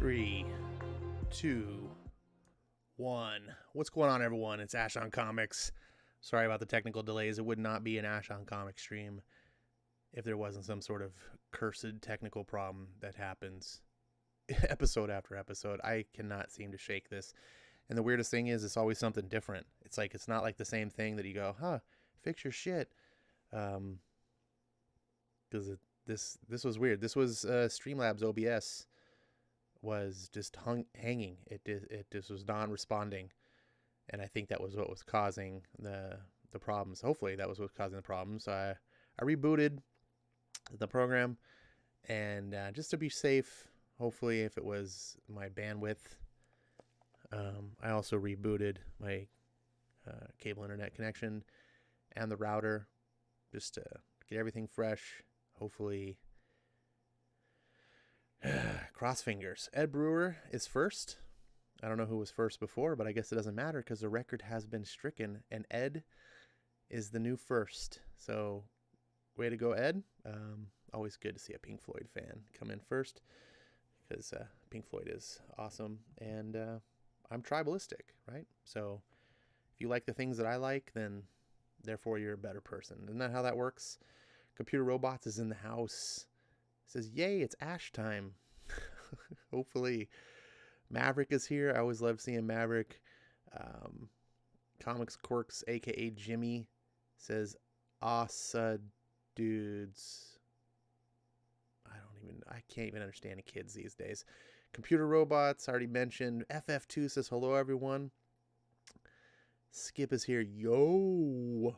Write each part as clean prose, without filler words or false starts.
3, 2, 1. What's going on, everyone? It's Ash on Comics. Sorry about the technical delays. It would not be an Ash on Comics stream if there wasn't some sort of cursed technical problem that happens episode after episode. I cannot seem to shake this. And the weirdest thing is, it's always something different. It's like, it's not like the same thing that you go, fix your shit. Because this was weird. This was Streamlabs OBS was just hanging. It just was non-responding, and I think that was what was causing the problems. Hopefully, that was what was causing the problems. So I rebooted the program, and just to be safe, hopefully, if it was my bandwidth, I also rebooted my cable internet connection and the router just to get everything fresh. Hopefully. Cross fingers. Ed Brewer is first. I don't know who was first before, but I guess it doesn't matter because the record has been stricken, and Ed is the new first. So, way to go, Ed. Always good to see a Pink Floyd fan come in first because Pink Floyd is awesome, and I'm tribalistic, right? So, if you like the things that I like, then therefore you're a better person. Isn't that how that works? Computer Robots is in the house. Says, yay, it's Ash time. Hopefully. Maverick is here. I always love seeing Maverick. Comics Quirks, a.k.a. Jimmy, says, Asa dudes. I can't even understand the kids these days. Computer Robots, already mentioned. FF2 says, hello, everyone. Skip is here. Yo.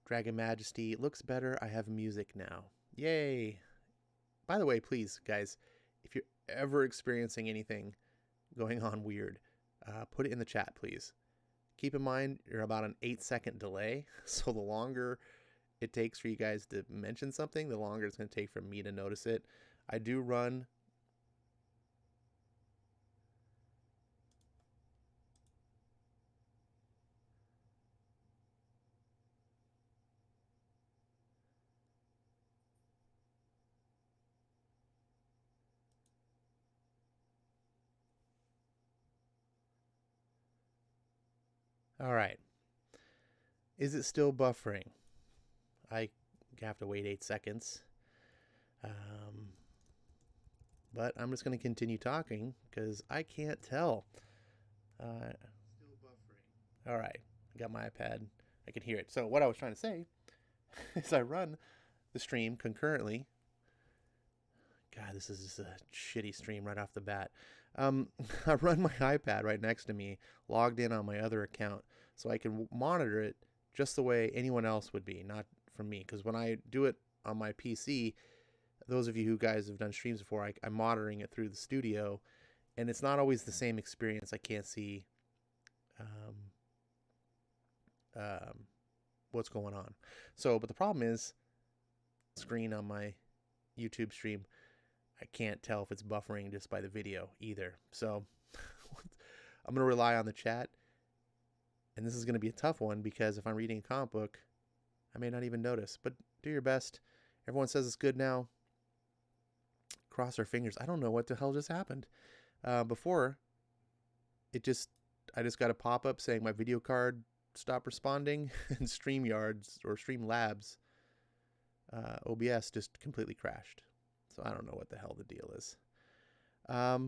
Dragon Majesty, it looks better. I have music now. Yay. By the way, please, guys, if you're ever experiencing anything going on weird, put it in the chat, please. Keep in mind, you're about an 8-second delay, so the longer it takes for you guys to mention something, the longer it's going to take for me to notice it. I do run... All right. Is it still buffering? I have to wait 8 seconds. But I'm just going to continue talking because I can't tell. Still buffering. All right. I got my iPad. I can hear it. So what I was trying to say is I run the stream concurrently. God, this is just a shitty stream right off the bat. I run my iPad right next to me, logged in on my other account, so I can monitor it just the way anyone else would be, not from me. Because when I do it on my PC, those of you who guys have done streams before, I'm monitoring it through the studio, and it's not always the same experience. I can't see what's going on. So, but the problem is, screen on my YouTube stream, I can't tell if it's buffering just by the video either. So I'm going to rely on the chat. And this is going to be a tough one because if I'm reading a comic book, I may not even notice. But do your best. Everyone says it's good now. Cross our fingers. I don't know what the hell just happened. Before, I just got a pop-up saying my video card stopped responding. And StreamYards or Streamlabs OBS just completely crashed. So I don't know what the hell the deal is. How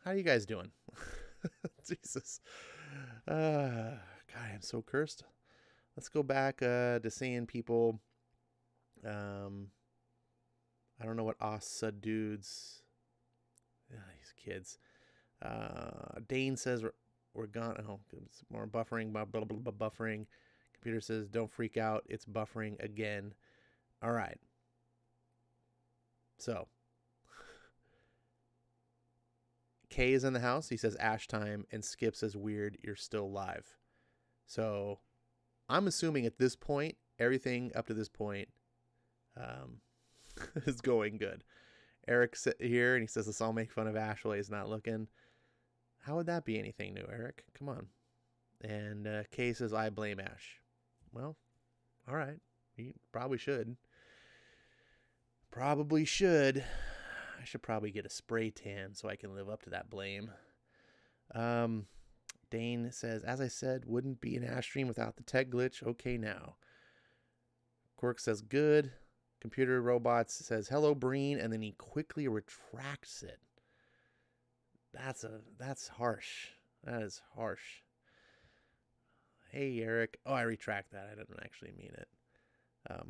are you guys doing? Jesus. God, I'm so cursed. Let's go back to seeing people. I don't know what Asa dudes. These kids. Dane says we're gone. Oh, it's more buffering. Blah, blah, blah, blah, buffering. Computer says don't freak out. It's buffering again. All right. So, Kay is in the house. He says Ash time, and Skip says weird. You're still live. So, I'm assuming at this point, everything up to this point is going good. Eric's here, and he says, let's all make fun of Ash while he's not looking. How would that be anything new, Eric? Come on. And Kay says, I blame Ash. Well, all right. You probably should. I I should probably get a spray tan so I can live up to that blame. Um, Dane says, as I said, wouldn't be an Ash stream without the tech glitch. Okay, now. Quirk says, good. Computer Robots says, hello, Breen, and then he quickly retracts it. That's harsh. That is harsh. Hey, Eric. Oh, I retract that. I didn't actually mean it. I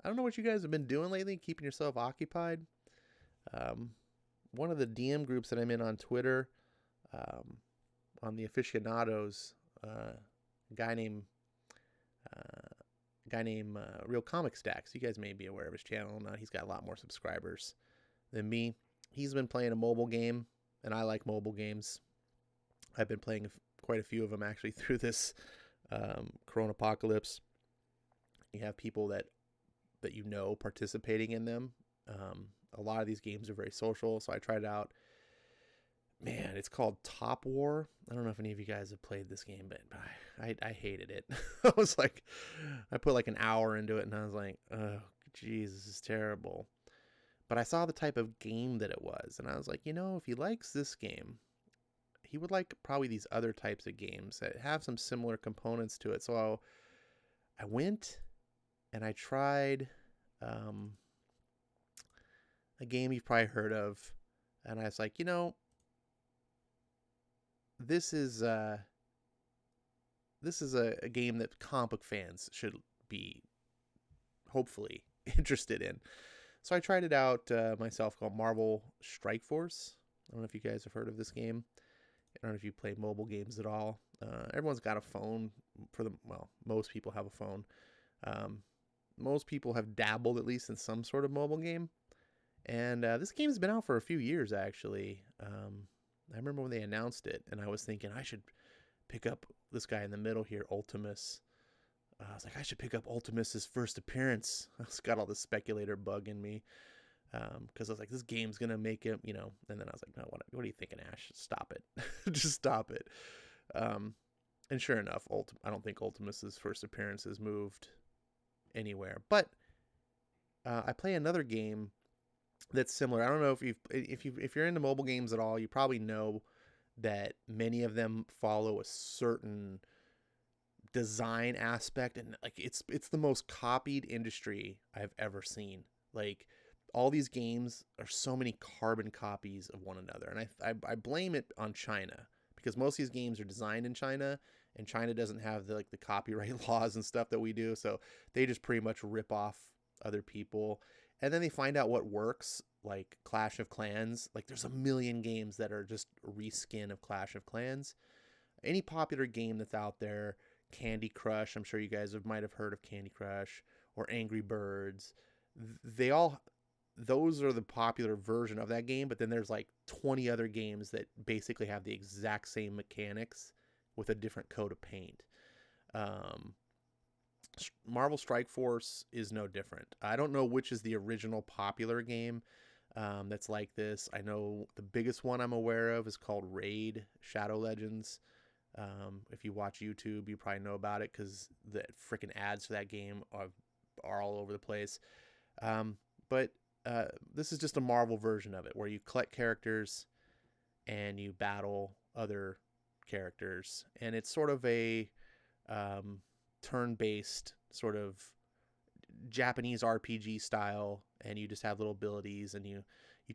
don't know what you guys have been doing lately, keeping yourself occupied. One of the DM groups that I'm in on Twitter, on the aficionados, guy named Real Comic Stacks. You guys may be aware of his channel. Now he's got a lot more subscribers than me. He's been playing a mobile game, and I like mobile games. I've been playing quite a few of them actually through this Corona apocalypse. You have people that you know participating in them. A lot of these games are very social, so I tried it out. Man, it's called Top War. I don't know if any of you guys have played this game, but I hated it. I was like, I put like an hour into it, and I was like, oh, geez, this is terrible. But I saw the type of game that it was, and I was like, you know, if he likes this game, he would like probably these other types of games that have some similar components to it. So I went and I tried a game you've probably heard of, and I was like, you know, this is a game that comic book fans should be hopefully interested in. So I tried it out myself, called Marvel Strike Force. I don't know if you guys have heard of this game. I don't know if you play mobile games at all. Everyone's got a phone most people have a phone. Most people have dabbled at least in some sort of mobile game. And this game's been out for a few years, actually. I remember when they announced it, and I was thinking I should pick up this guy in the middle here, Ultimus. I was like, I should pick up Ultimus's first appearance. It's got all this speculator bug in me. Because I was like, this game's going to make him, you know. And then I was like, no, what are you thinking, Ash? Stop it. Just stop it. And sure enough, I don't think Ultimus's first appearance has moved anywhere. But I play another game that's similar. I don't know if you're into mobile games at all, you probably know that many of them follow a certain design aspect, and like it's the most copied industry I've ever seen. Like all these games are so many carbon copies of one another, and I blame it on China, because most of these games are designed in China, and China doesn't have the copyright laws and stuff that we do, so they just pretty much rip off other people. And then they find out what works, like Clash of Clans. Like there's a million games that are just a reskin of Clash of Clans. Any popular game that's out there, Candy Crush, I'm sure you guys might have heard of Candy Crush, or Angry Birds. Those are the popular version of that game, but then there's like 20 other games that basically have the exact same mechanics with a different coat of paint. Marvel Strike Force is no different. I don't know which is the original popular game that's like this. I know the biggest one I'm aware of is called Raid Shadow Legends. If you watch YouTube, you probably know about it because the freaking ads for that game are all over the place. But this is just a Marvel version of it, where you collect characters and you battle other characters. And it's sort of a turn-based sort of Japanese RPG style, and you just have little abilities, and you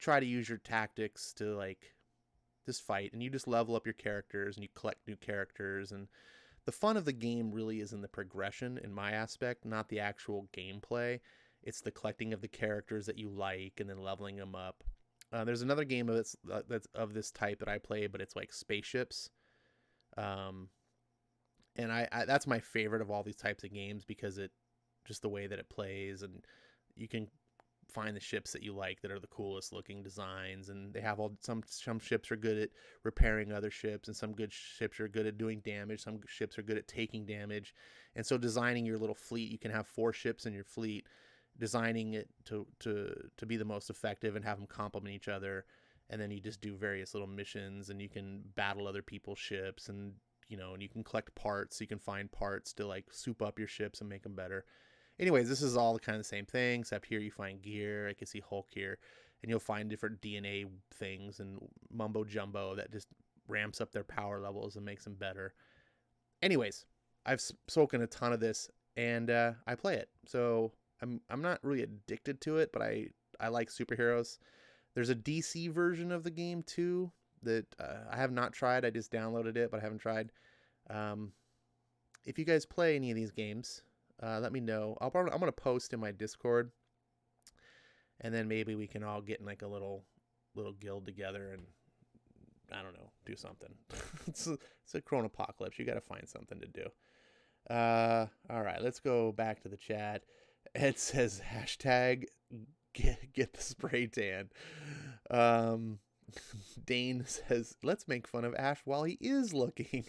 try to use your tactics to like just fight, and you just level up your characters and you collect new characters. And the fun of the game really is in the progression, in my aspect, not the actual gameplay. It's the collecting of the characters that you like and then leveling them up. There's another game that's of this type that I play, but it's like spaceships. And I that's my favorite of all these types of games, because it just the way that it plays, and you can find the ships that you like that are the coolest looking designs, and they have some ships are good at repairing other ships, and some good ships are good at doing damage, some ships are good at taking damage. And so designing your little fleet, you can have 4 ships in your fleet, designing it to be the most effective and have them complement each other. And then you just do various little missions, and you can battle other people's ships, and and you can collect parts, so you can find parts to like soup up your ships and make them better. Anyways, this is all kind of the same thing, except here you find gear. I can see Hulk here, and you'll find different DNA things and mumbo jumbo that just ramps up their power levels and makes them better. Anyways, I've spoken a ton of this, and I play it, so I'm not really addicted to it, but I like superheroes. There's a DC version of the game too that I have not tried. I just downloaded it, but I haven't tried. If you guys play any of these games, let me know. I'm gonna post in my Discord, and then maybe we can all get in like a little guild together and I don't know, do something. it's a Corona apocalypse. You got to find something to do. All right, let's go back to the chat. It says hashtag get the spray tan. Dane says, let's make fun of Ash while he is looking.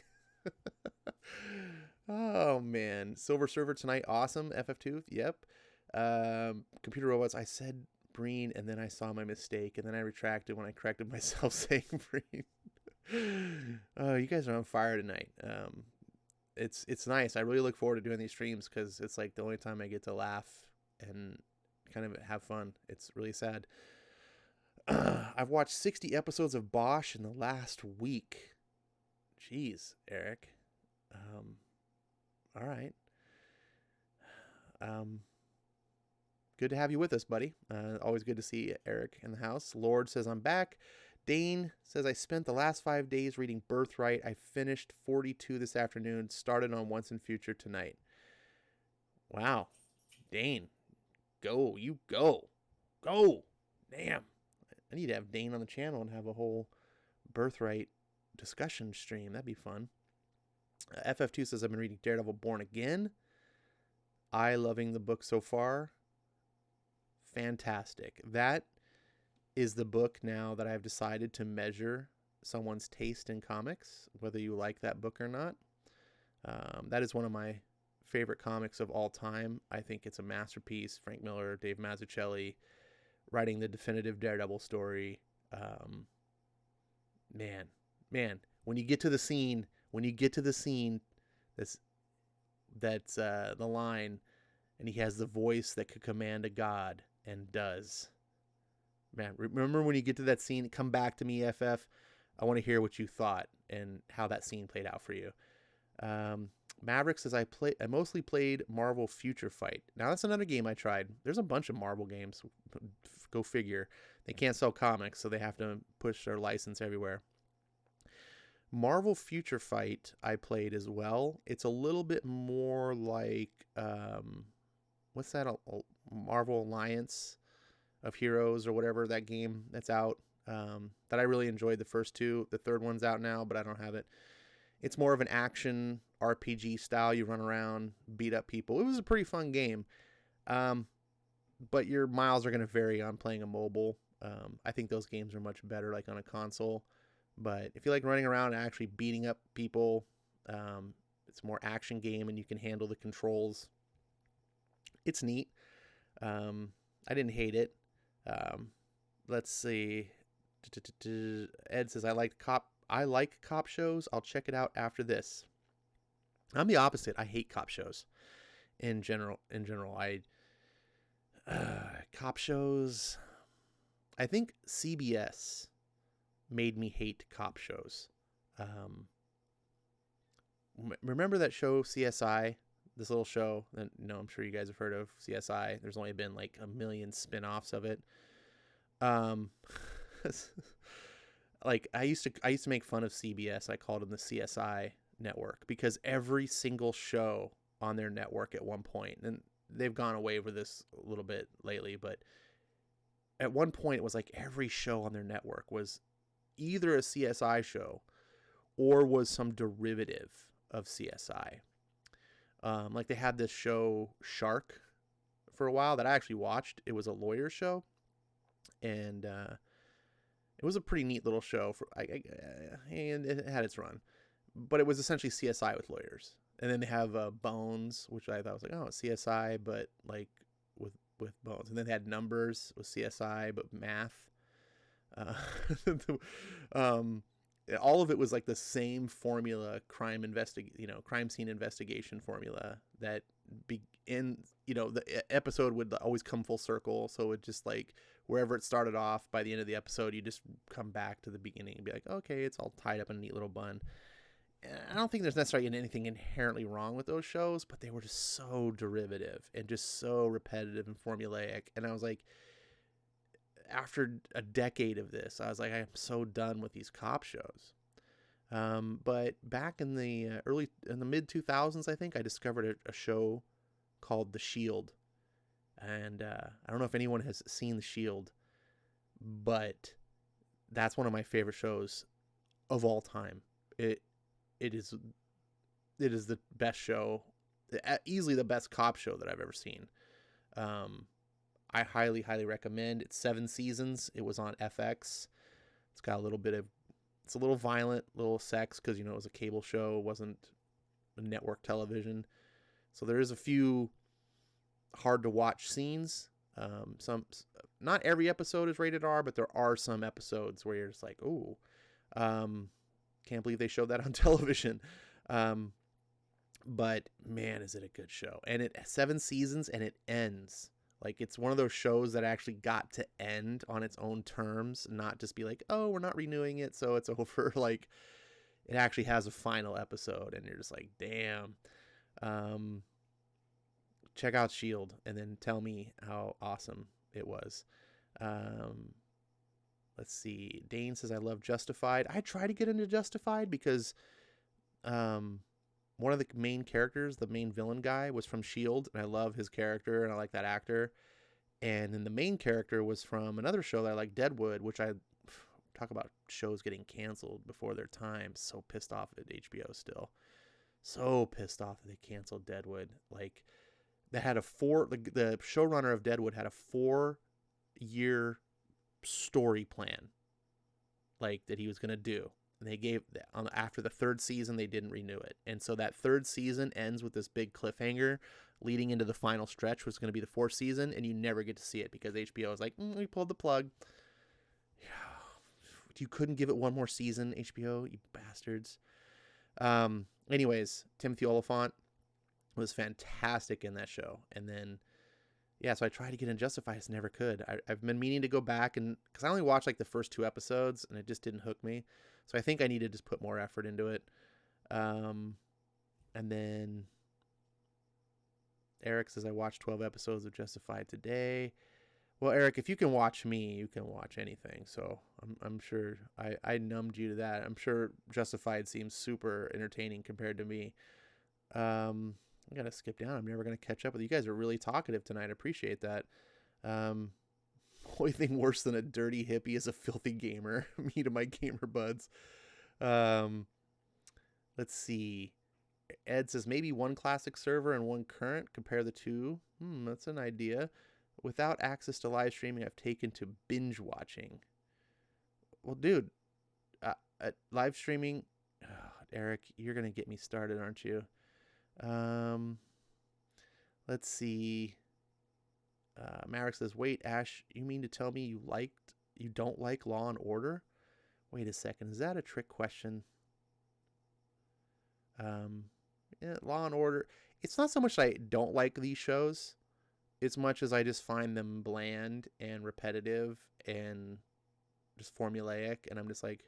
Oh man, silver server tonight, awesome. FF2, yep. Computer robots, I said Breen and then I saw my mistake and then I retracted when I corrected myself saying Breen. Oh, you guys are on fire tonight. It's nice. I really look forward to doing these streams because it's like the only time I get to laugh and kind of have fun. It's really sad. I've watched 60 episodes of Bosch in the last week. Jeez, Eric. All right. Good to have you with us, buddy. Always good to see Eric in the house. Lord says, I'm back. Dane says, I spent the last 5 days reading Birthright. I finished 42 this afternoon. Started on Once and Future tonight. Wow. Dane. Go. You go. Go. Damn. I need to have Dane on the channel and have a whole Birthright discussion stream. That'd be fun. FF2 says, I've been reading Daredevil Born Again. I loving the book so far. Fantastic. That is the book now that I've decided to measure someone's taste in comics, whether you like that book or not. That is one of my favorite comics of all time. I think it's a masterpiece. Frank Miller, Dave Mazzucchelli, writing the definitive Daredevil story. Man, when you get to the scene, that's the line, and he has the voice that could command a god and does. Man, remember when you get to that scene, come back to me, FF. I want to hear what you thought and how that scene played out for you. Maverick says, I mostly played Marvel Future Fight. Now, that's another game I tried. There's a bunch of Marvel games. Go figure. They can't sell comics, so they have to push their license everywhere. Marvel Future Fight I played as well. It's a little bit more like, what's that? Marvel Alliance of Heroes or whatever, that game that's out, that I really enjoyed the first two. The third one's out now, but I don't have it. It's more of an action RPG style. You run around, beat up people. It was a pretty fun game, but your miles are going to vary on playing a mobile. I think those games are much better like on a console. But if you like running around and actually beating up people, it's more action game and you can handle the controls. It's neat. I didn't hate it. Let's see. Ed says, I like cop shows. I'll check it out after this. I'm the opposite. I hate cop shows in general. Cop shows. I think CBS made me hate cop shows. Remember that show CSI? This little show that, I'm sure you guys have heard of, CSI. There's only been like a million spin-offs of it. Like I used to make fun of CBS. I called them the CSI network because every single show on their network at one point, and they've gone away with this a little bit lately, but at one point it was like every show on their network was either a CSI show or was some derivative of CSI. Like they had this show Shark for a while that I actually watched. It was a lawyer show, and it was a pretty neat little show. And it had its run, but it was essentially CSI with lawyers. And then they have Bones, which I thought was like, oh, it's CSI, but like with bones. And then they had Numbers with CSI, but math. All of it was like the same formula, crime scene investigation formula that the episode would always come full circle. So it just like wherever it started off, by the end of the episode, you just come back to the beginning and be like, okay, it's all tied up in a neat little bun. And I don't think there's necessarily anything inherently wrong with those shows, but they were just so derivative and just so repetitive and formulaic. And I was like, after a decade of this, I was like, I am so done with these cop shows. But back in the mid 2000s, I think I discovered a show called The Shield. And I don't know if anyone has seen The Shield, but that's one of my favorite shows of all time. It is the best show, easily the best cop show that I've ever seen. I highly, highly recommend. It's 7 seasons. It was on FX. It's got it's a little violent, little sex, because, it was a cable show. It wasn't a network television. So there is a few hard to watch scenes. Not every episode is rated R, but there are some episodes where you're just like, ooh, can't believe they showed that on television. But man, is it a good show. And it 7 seasons and it ends. Like, it's one of those shows that actually got to end on its own terms, not just be like, oh, we're not renewing it, so it's over. Like, it actually has a final episode, and you're just like, damn. Check out Shield, and then tell me how awesome it was. Let's see. Dane says, I love Justified. I try to get into Justified because one of the main characters, the main villain guy, was from Shield, and I love his character, and I like that actor. And then the main character was from another show that I like, Deadwood, which I talk about shows getting canceled before their time. So pissed off at HBO still. So pissed off that they canceled Deadwood. Like, they had the showrunner of Deadwood had a 4-year story plan, like, that he was going to do. And they gave, after the 3rd season, they didn't renew it. And so that 3rd season ends with this big cliffhanger leading into the final stretch, which was going to be the 4th season. And you never get to see it because HBO was like, we pulled the plug. You couldn't give it one more season, HBO, you bastards. Anyways, Timothy Olyphant was fantastic in that show. And then, yeah, so I tried to get in Justified. I just never could. I've been meaning to go back, and because I only watched like the first 2 episodes and it just didn't hook me. So I think I need to just put more effort into it. And then Eric says, I watched 12 episodes of Justified today. Well, Eric, if you can watch me, you can watch anything. So I'm sure I numbed you to that. I'm sure Justified seems super entertaining compared to me. I got to skip down. I'm never going to catch up with you. You guys are really talkative tonight. I appreciate that. Only thing worse than a dirty hippie is a filthy gamer. Me to my gamer buds. Let's see. Ed says maybe 1 classic server and 1 current. Compare the 2. That's an idea. Without access to live streaming, I've taken to binge watching. Well, dude, live streaming. Eric, you're going to get me started, aren't you? Let's see. Marek says, wait, Ash, you mean to tell me you don't like Law and Order? Wait a second. Is that a trick question? Yeah, Law and Order. It's not so much I don't like these shows, as much as I just find them bland and repetitive and just formulaic. And I'm just like,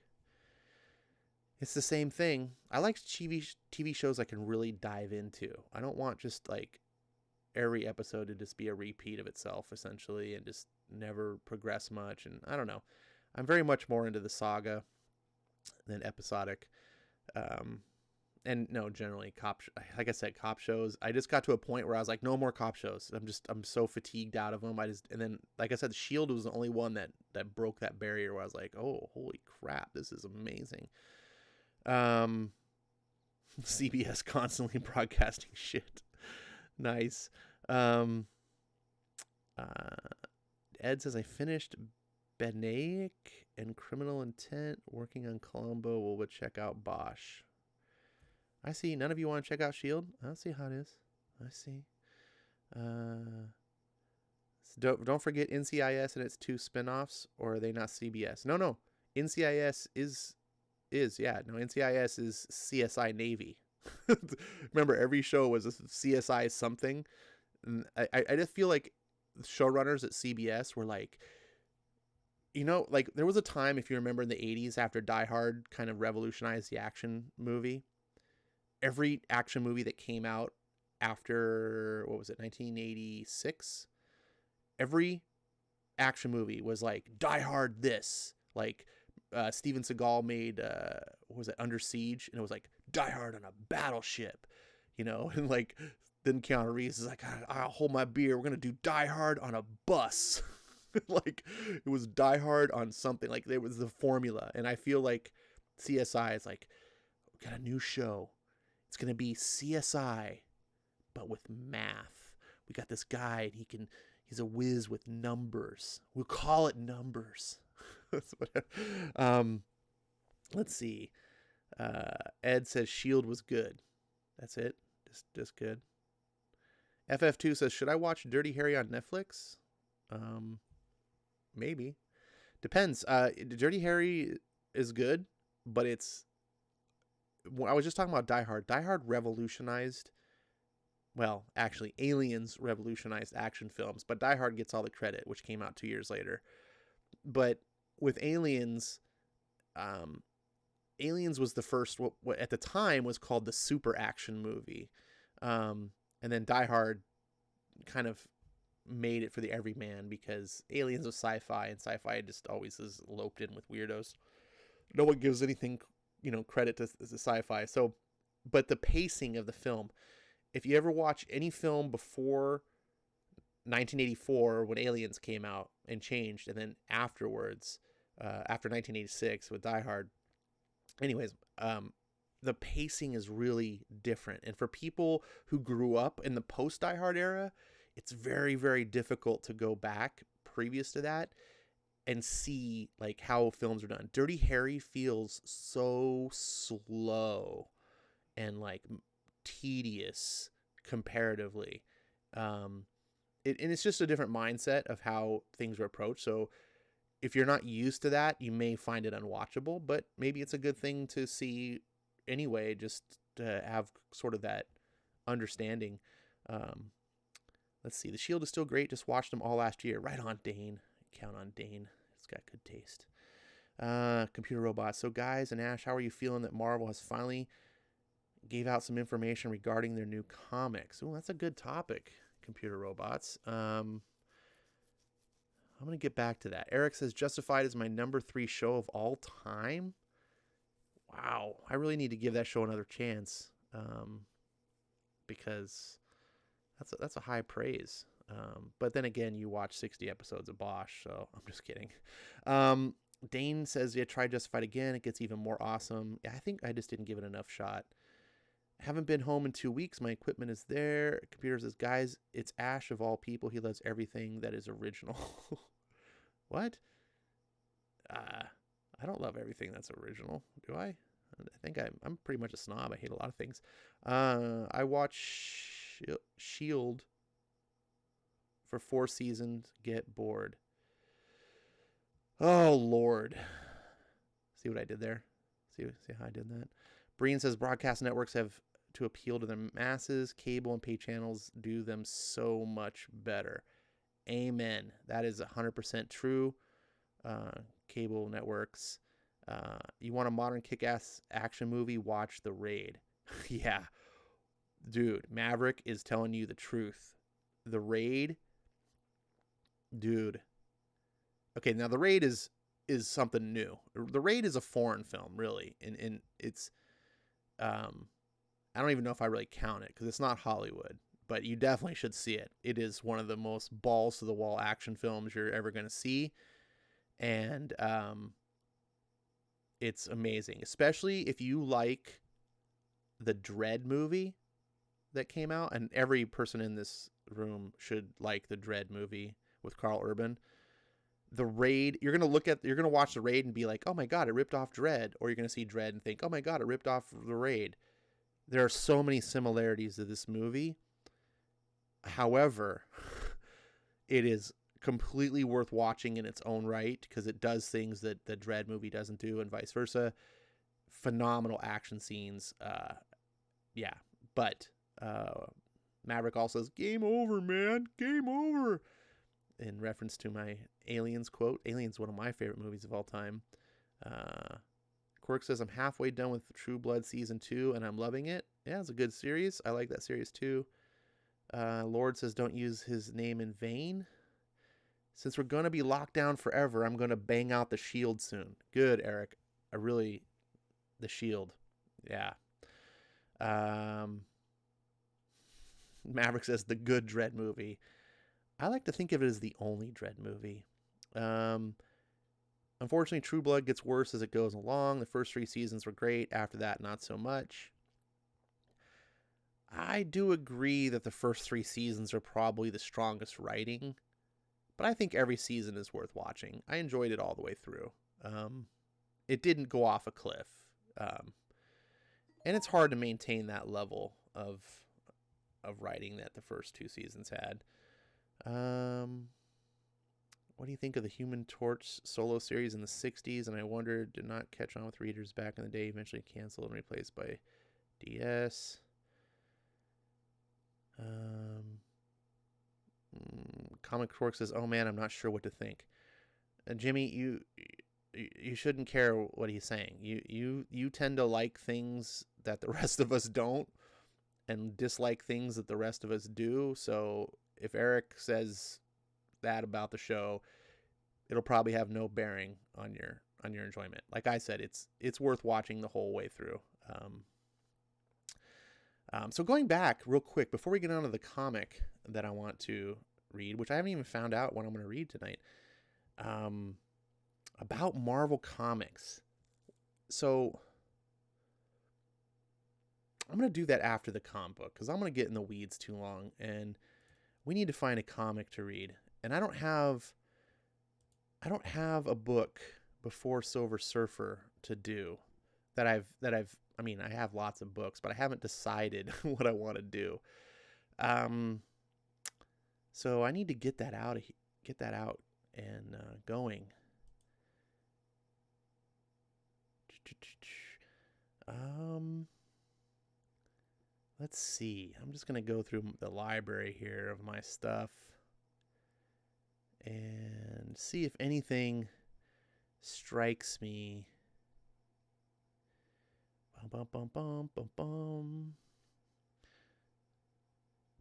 it's the same thing. I like TV shows I can really dive into. I don't want just like every episode to just be a repeat of itself, essentially, and just never progress much. And I don't know. I'm very much more into the saga than episodic. And no, generally like I said, cop shows. I just got to a point where I was like, no more cop shows. I'm so fatigued out of them. And then, like I said, The Shield was the only one that broke that barrier where I was like, oh, holy crap, this is amazing. CBS constantly broadcasting shit. Nice. Ed says, I finished Benaik and Criminal Intent, working on Columbo. We'll check out Bosch. I see. None of you want to check out Shield? I see how it is. I see. Don't forget NCIS and its 2 spinoffs, or are they not CBS? No. NCIS is NCIS is CSI Navy. Remember, every show was a CSI something. And I just feel like showrunners at CBS were like, like there was a time, if you remember, in the 80s after Die Hard kind of revolutionized the action movie. Every action movie that came out after, what was it, 1986? Every action movie was like Die Hard this. Like Steven Seagal made, what was it, Under Siege? And it was like Die Hard on a battleship, and like then Keanu Reeves is like, I'll hold my beer. We're going to do Die Hard on a bus. Like it was Die Hard on something. Like there was the formula. And I feel like CSI is like, we got a new show. It's going to be CSI, but with math. We got this guy and he's a whiz with numbers. We'll call it numbers. Let's see. Ed says Shield was good. That's it. Just good. FF2 says, should I watch Dirty Harry on Netflix? Maybe. Depends. Dirty Harry is good, but I was just talking about Die Hard. Die Hard revolutionized, well, actually, Aliens revolutionized action films, but Die Hard gets all the credit, which came out 2 years later. But with Aliens, Aliens was the first, what at the time was called the super action movie. And then Die Hard kind of made it for the everyman because Aliens was sci-fi, and sci-fi just always is loped in with weirdos. No one gives anything, credit to sci-fi. So, but the pacing of the film, if you ever watch any film before 1984 when Aliens came out and changed, and then afterwards, after 1986 with Die Hard, anyways, the pacing is really different. And for people who grew up in the post Die Hard era, it's very, very difficult to go back previous to that and see like how films are done. Dirty Harry feels so slow and like tedious comparatively. And it's just a different mindset of how things are approached. So if you're not used to that, you may find it unwatchable, but maybe it's a good thing to see anyway, just to have sort of that understanding. Let's see. The Shield is still great. Just watched them all last year. Right on, Dane. Count on Dane. It's got good taste. Computer robots. So guys and Ash, how are you feeling that Marvel has finally gave out some information regarding their new comics? Oh, that's a good topic. Computer robots. I'm going to get back to that. Eric says Justified is my number 3 show of all time. Wow. I really need to give that show another chance. Because that's a high praise. But then again, you watch 60 episodes of Bosch, so I'm just kidding. Dane says, yeah, try Justified again. It gets even more awesome. I think I just didn't give it enough shot. Haven't been home in 2 weeks. My equipment is there. Computer says, guys, it's Ash of all people. He loves everything that is original. What? I don't love everything that's original. Do I? I think I'm pretty much a snob. I hate a lot of things. I watch Shield for 4 seasons. Get bored. Oh, Lord. See what I did there? See how I did that? Breen says broadcast networks have to appeal to the masses. Cable and pay channels do them so much better. Amen. That is 100% true. Cable networks. You want a modern kick-ass action movie? Watch The Raid. Yeah. Dude, Maverick is telling you the truth. The Raid. Dude. Okay, now The Raid is something new. The Raid is a foreign film, really. And it's... I don't even know if I really count it because it's not Hollywood. But you definitely should see it. It is one of the most balls-to-the-wall action films you're ever going to see. And it's amazing, especially if you like the Dread movie that came out. And every person in this room should like the Dread movie with Carl Urban. The Raid, you're going to watch The Raid and be like, oh my God, it ripped off Dread. Or you're going to see Dread and think, oh my God, it ripped off The Raid. There are so many similarities to this movie. However, it is completely worth watching in its own right because it does things that the Dread movie doesn't do and vice versa. Phenomenal action scenes. yeah, but Maverick also says, "Game over, man, game over," in reference to my Aliens quote. Aliens, one of my favorite movies of all time. Uh, Quirk says, "I'm halfway done with True Blood season 2, and I'm loving it. Yeah, it's a good series. I like that series too." Lord says, "Don't use his name in vain. Since we're going to be locked down forever, I'm going to bang out the Shield soon." Good, Eric. The Shield. Yeah. Um, Maverick says, "The good Dread movie." I like to think of it as the only Dread movie. Um, Unfortunately, True Blood gets worse as it goes along. The first 3 seasons were great. After that, not so much. I do agree that the first 3 seasons are probably the strongest writing, but I think every season is worth watching. I enjoyed it all the way through. It didn't go off a cliff, um, and it's hard to maintain that level of writing that the first 2 seasons had. What do you think of the Human Torch solo series in the 60s? And I wonder, did not catch on with readers back in the day, eventually canceled and replaced by DS. Comic Cork says, "Oh man, I'm not sure what to think." Jimmy, you shouldn't care what he's saying. You tend to like things that the rest of us don't, and dislike things that the rest of us do. So if Eric says that about the show, it'll probably have no bearing on your enjoyment. Like I said, it's worth watching the whole way through. So going back real quick before we get on to the comic that I want to read, which I haven't even found out what I'm going to read tonight, about Marvel Comics. So I'm going to do that after the comic book because I'm going to get in the weeds too long, and we need to find a comic to read. And I don't have a book before Silver Surfer to do that I've I mean, I have lots of books, but I haven't decided what I want to do. So I need to get that out and going. Let's see. I'm just going to go through the library here of my stuff and see if anything strikes me. Bum, bum, bum, bum, bum.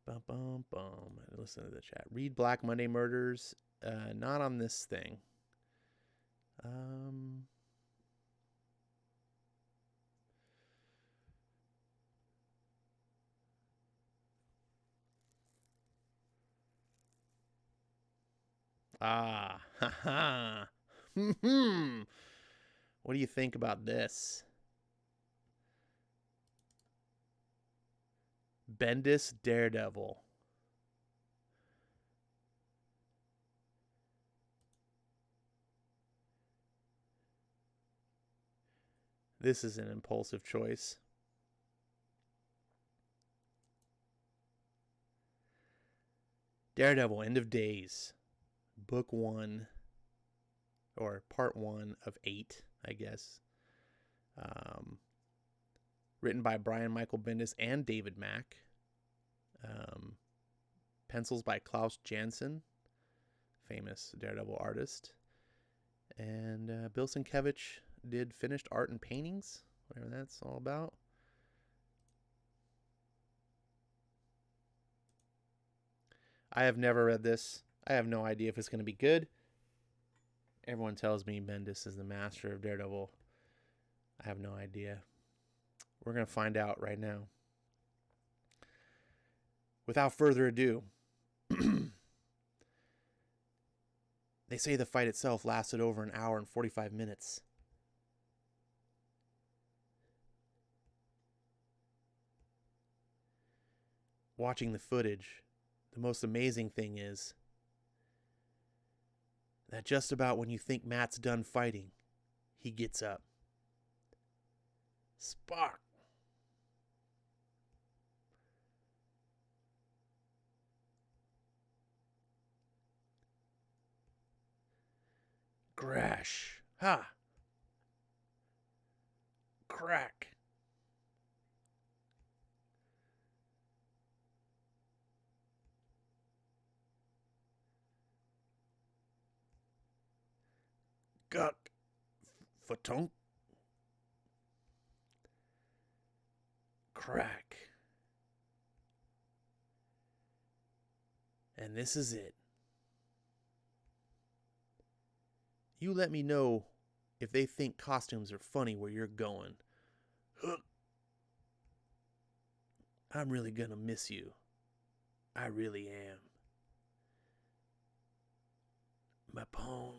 Bum, bum, bum. Listen to the chat. Read Black Monday Murders. Not on this thing. Haha. What do you think about this? Bendis Daredevil. This is an impulsive choice. Daredevil, End of Days. Book 1, or part 1 of 8, I guess. Written by Brian Michael Bendis and David Mack. Pencils by Klaus Janson, famous Daredevil artist. And Bill Sienkiewicz did finished art and paintings, whatever that's all about. I have never read this. I have no idea if it's going to be good. Everyone tells me Bendis is the master of Daredevil. I have no idea. We're going to find out right now. Without further ado, they say the fight itself lasted over an hour and 45 minutes. Watching the footage, the most amazing thing is that just about when you think Matt's done fighting, he gets up. Spark. Crash. Ha. Crack. Guck. Fatunk. Crack. And this is it. You let me know if they think costumes are funny where you're going. I'm really gonna miss you. I really am. My poem.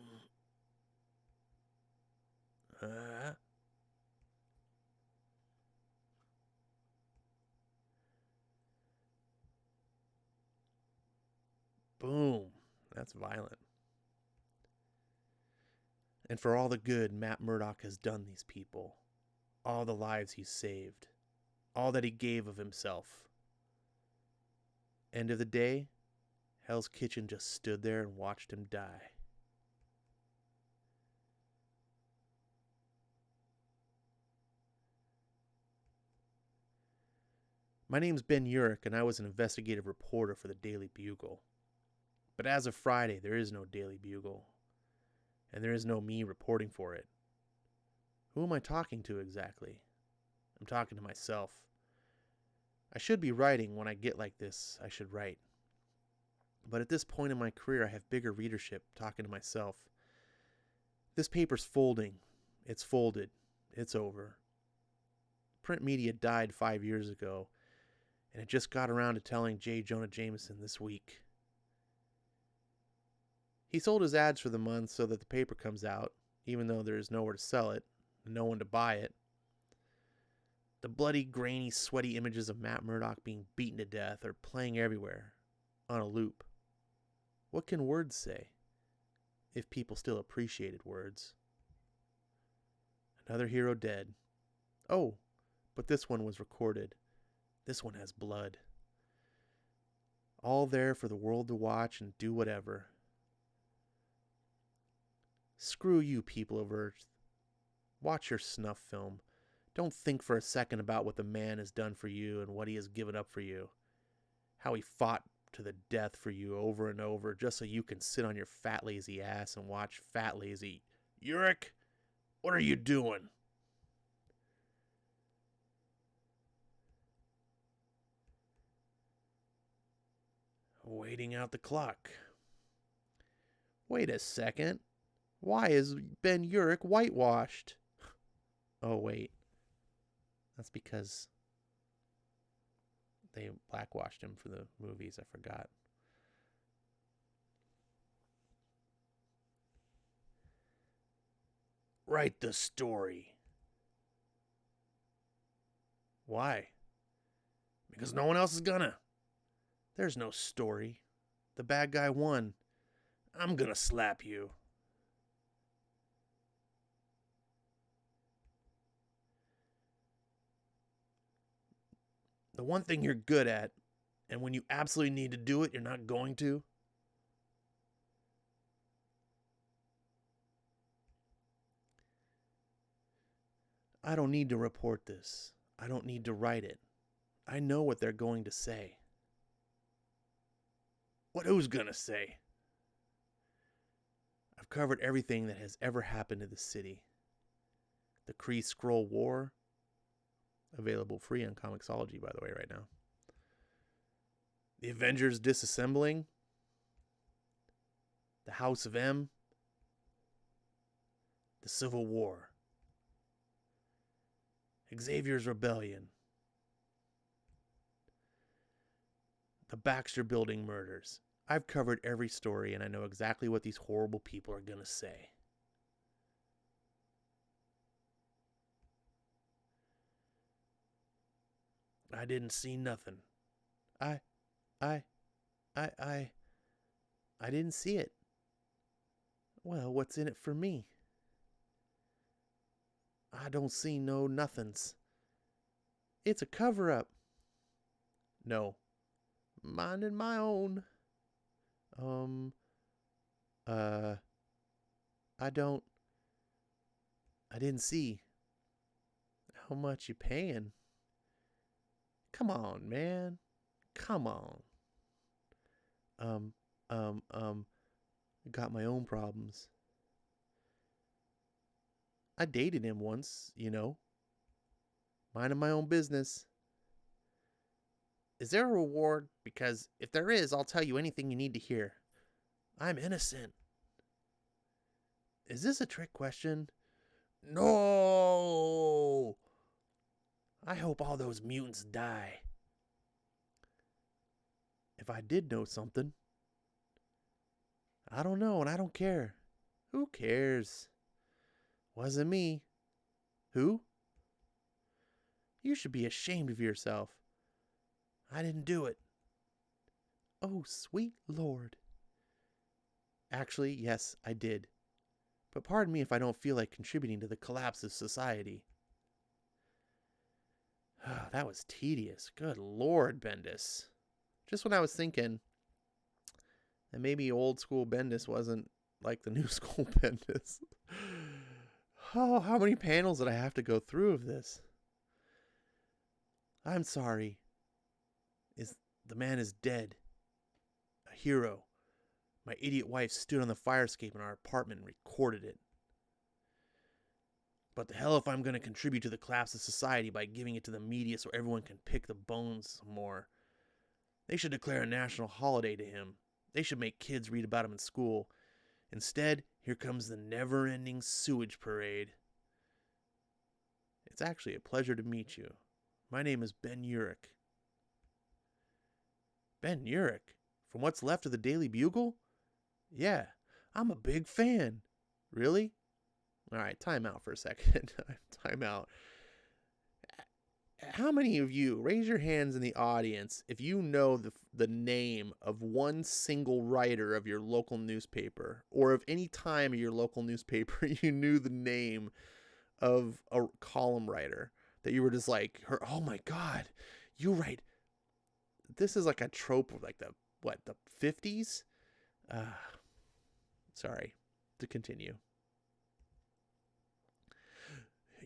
Boom. That's violent. And for all the good Matt Murdock has done these people, all the lives he's saved, all that he gave of himself. End of the day, Hell's Kitchen just stood there and watched him die. My name's Ben Urich, and I was an investigative reporter for the Daily Bugle. But as of Friday, there is no Daily Bugle, and there is no me reporting for it. Who am I talking to exactly? I'm talking to myself. I should be writing. When I get like this, I should write. But at this point in my career, I have bigger readership talking to myself. This paper's folding. It's folded. It's over. Print media died 5 years ago, and it just got around to telling J. Jonah Jameson this week. He sold his ads for the month so that the paper comes out, even though there is nowhere to sell it and no one to buy it. The bloody, grainy, sweaty images of Matt Murdock being beaten to death are playing everywhere, on a loop. What can words say, if people still appreciated words? Another hero dead. Oh, but this one was recorded. This one has blood. All there for the world to watch and do whatever. Screw you, people of Earth. Watch your snuff film. Don't think for a second about what the man has done for you and what he has given up for you. How he fought to the death for you over and over just so you can sit on your fat lazy ass and watch fat lazy. Urich, what are you doing? Waiting out the clock. Wait a second. Why is Ben Urich whitewashed? Oh, wait. That's because they blackwashed him for the movies. I forgot. Write the story. Why? Because no one else is gonna. There's no story. The bad guy won. I'm gonna slap you. The one thing you're good at, and when you absolutely need to do it, you're not going to. I don't need to report this. I don't need to write it. I know what they're going to say. What who's gonna say? I've covered everything that has ever happened to the city. The Kree Skrull War, available free on Comixology, by the way, right now. The Avengers disassembling. The House of M. The Civil War. Xavier's Rebellion. The Baxter Building murders. I've covered every story, and I know exactly what these horrible people are going to say. I didn't see nothing. I I didn't see it. Well, what's in it for me? I don't see no nothings. It's a cover-up. No. Minding my own. I didn't see. How much you paying? Come on, man. Come on. Um, got my own problems. I dated him once, minding my own business. Is there a reward? Because if there is, I'll tell you anything you need to hear. I'm innocent. Is this a trick question? No! I hope all those mutants die. If I did know something. I don't know, and I don't care. Who cares? Wasn't me. Who? You should be ashamed of yourself. I didn't do it. Oh, sweet Lord. Actually, yes, I did. But pardon me if I don't feel like contributing to the collapse of society. That was tedious. Good Lord, Bendis. Just when I was thinking that maybe old school Bendis wasn't like the new school Bendis. Oh, how many panels did I have to go through of this? I'm sorry. The man is dead. A hero. My idiot wife stood on the fire escape in our apartment and recorded it. But the hell if I'm going to contribute to the collapse of society by giving it to the media so everyone can pick the bones some more. They should declare a national holiday to him. They should make kids read about him in school. Instead, here comes the never-ending sewage parade. It's actually a pleasure to meet you. My name is Ben Urich. Ben Urich? From what's left of the Daily Bugle? Yeah, I'm a big fan. Really? Alright, time out for a second. Time out. How many of you, raise your hands in the audience, if you know the name of one single writer of your local newspaper, or of any time of your local newspaper you knew the name of a column writer, that you were just like, oh my God, you write. This is like a trope of like the 50s? Sorry, to continue.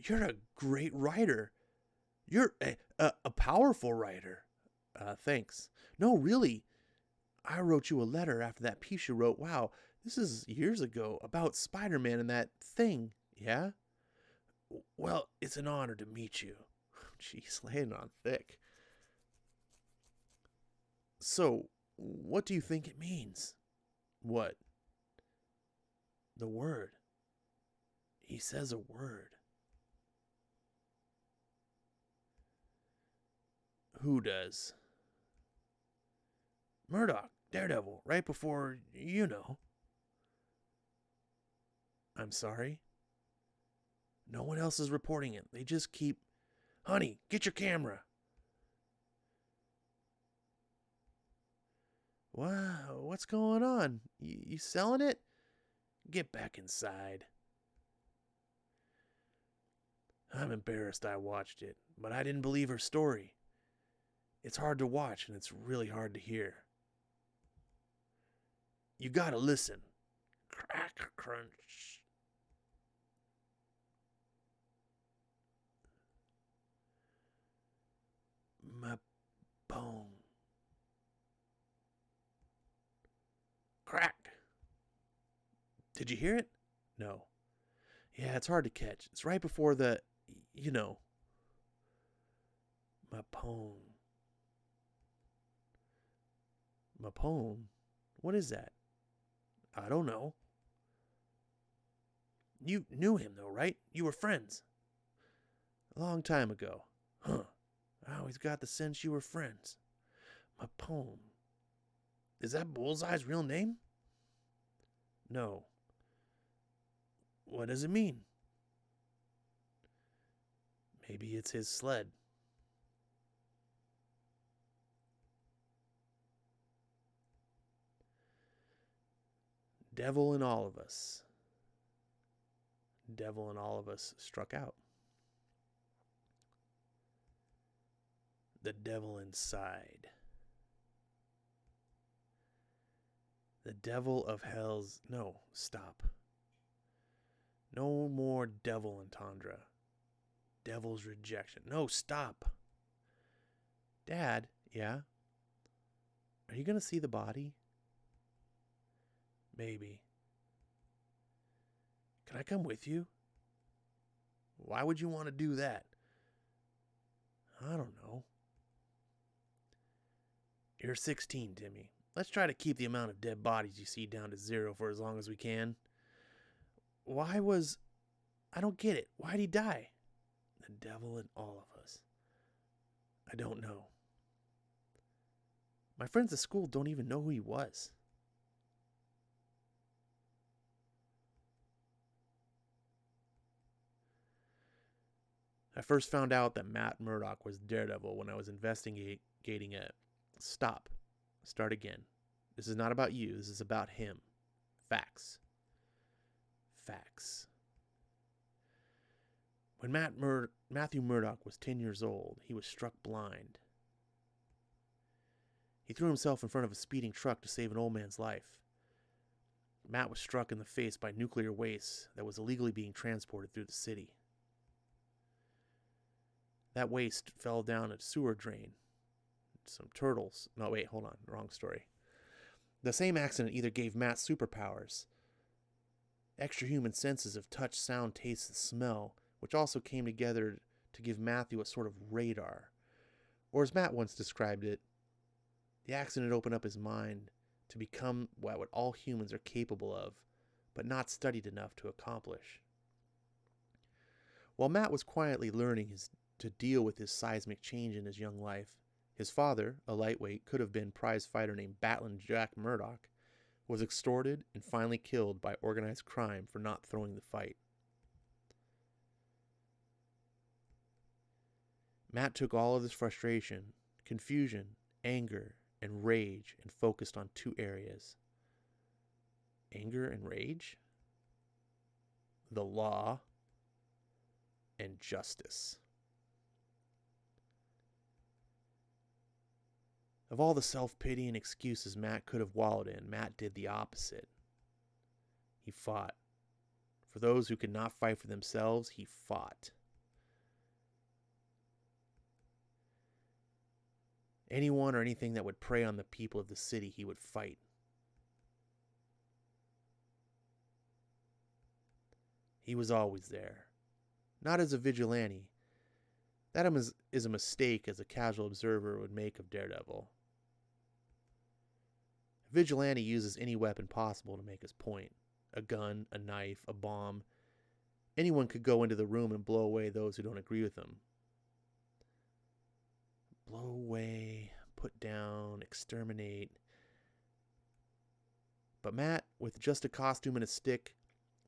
You're a great writer. You're a powerful writer. Thanks. No, really. I wrote you a letter after that piece you wrote. Wow, this is years ago about Spider-Man and that thing. Yeah? Well, it's an honor to meet you. Jeez, laying on thick. So, what do you think it means? What? The word. He says a word. Who does? Murdoch, Daredevil, right before, I'm sorry. No one else is reporting it. They just keep... Honey, get your camera. Wow, what's going on? You selling it? Get back inside. I'm embarrassed I watched it, but I didn't believe her story. It's hard to watch, and it's really hard to hear. You gotta listen. Crack, crunch. My bone. Crack. Did you hear it? No. Yeah, it's hard to catch. It's right before the, My poem. My poem? What is that? I don't know. You knew him, though, right? You were friends. A long time ago. Huh. I always got the sense you were friends. My poem. Is that Bullseye's real name? No. What does it mean? Maybe it's his sled. Devil in all of us. Devil in all of us struck out. The devil inside. The devil of hell's... No, stop. No more devil entendre. Devil's rejection. No, stop. Dad, yeah? Are you going to see the body? Maybe. Can I come with you? Why would you want to do that? I don't know. You're 16, Timmy. Let's try to keep the amount of dead bodies you see down to 0 for as long as we can. I don't get it. Why'd he die? The devil in all of us. I don't know. My friends at school don't even know who he was. I first found out that Matt Murdock was Daredevil when I was investigating it. Start again. This is not about you. This is about him. Facts. When Matthew Murdock was 10 years old, he was struck blind. He threw himself in front of a speeding truck to save an old man's life. Matt was struck in the face by nuclear waste that was illegally being transported through the city. That waste fell down a sewer drain. Some turtles. No, wait, hold on. Wrong story. The same accident either gave Matt superpowers, extra human senses of touch, sound, taste, and smell, which also came together to give Matthew a sort of radar. Or as Matt once described it, the accident opened up his mind to become what all humans are capable of, but not studied enough to accomplish. While Matt was quietly learning to deal with his seismic change in his young life, his father, a lightweight, could have been prize fighter named Batlin Jack Murdoch, was extorted and finally killed by organized crime for not throwing the fight. Matt took all of this frustration, confusion, anger, and rage and focused on 2 areas. Anger and rage? The law and justice. Of all the self-pity and excuses Matt could have wallowed in, Matt did the opposite. He fought. For those who could not fight for themselves, he fought. Anyone or anything that would prey on the people of the city, he would fight. He was always there. Not as a vigilante. That is a mistake as a casual observer would make of Daredevil. A vigilante uses any weapon possible to make his point. A gun, a knife, a bomb. Anyone could go into the room and blow away those who don't agree with him. Blow away, put down, exterminate. But Matt, with just a costume and a stick,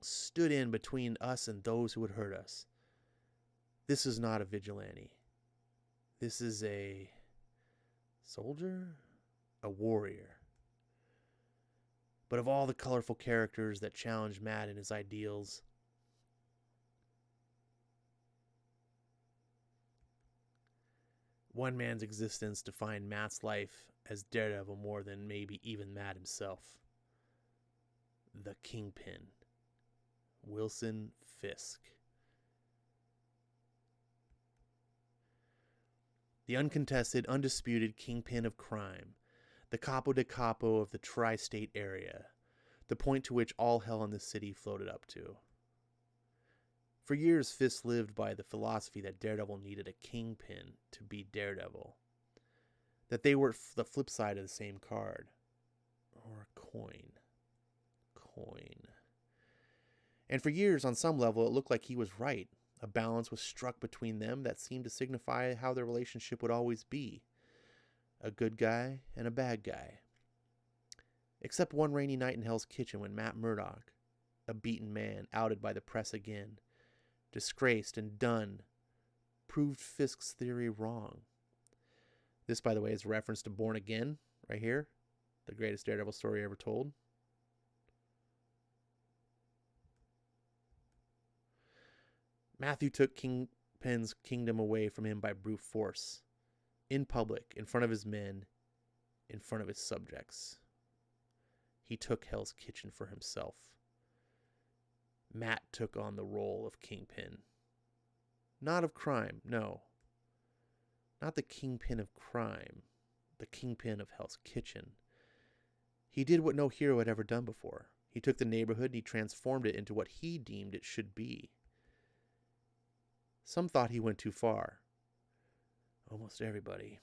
stood in between us and those who would hurt us. This is not a vigilante. This is a soldier? A warrior. But of all the colorful characters that challenged Matt and his ideals, one man's existence defined Matt's life as Daredevil more than maybe even Matt himself. The Kingpin. Wilson Fisk. The uncontested, undisputed kingpin of crime, the capo de capo of the tri-state area, the point to which all hell in the city floated up to. For years, Fisk lived by the philosophy that Daredevil needed a kingpin to be Daredevil, that they were the flip side of the same card, or a coin. And for years, on some level, it looked like he was right. A balance was struck between them that seemed to signify how their relationship would always be. A good guy and a bad guy. Except one rainy night in Hell's Kitchen when Matt Murdock, a beaten man, outed by the press again, disgraced and done, proved Fisk's theory wrong. This, by the way, is a reference to Born Again, right here. The greatest Daredevil story ever told. Matthew took Kingpin's kingdom away from him by brute force. In public, in front of his men, in front of his subjects. He took Hell's Kitchen for himself. Matt took on the role of Kingpin. Not of crime, no. Not the Kingpin of crime. The Kingpin of Hell's Kitchen. He did what no hero had ever done before. He took the neighborhood and he transformed it into what he deemed it should be. Some thought he went too far. Almost everybody.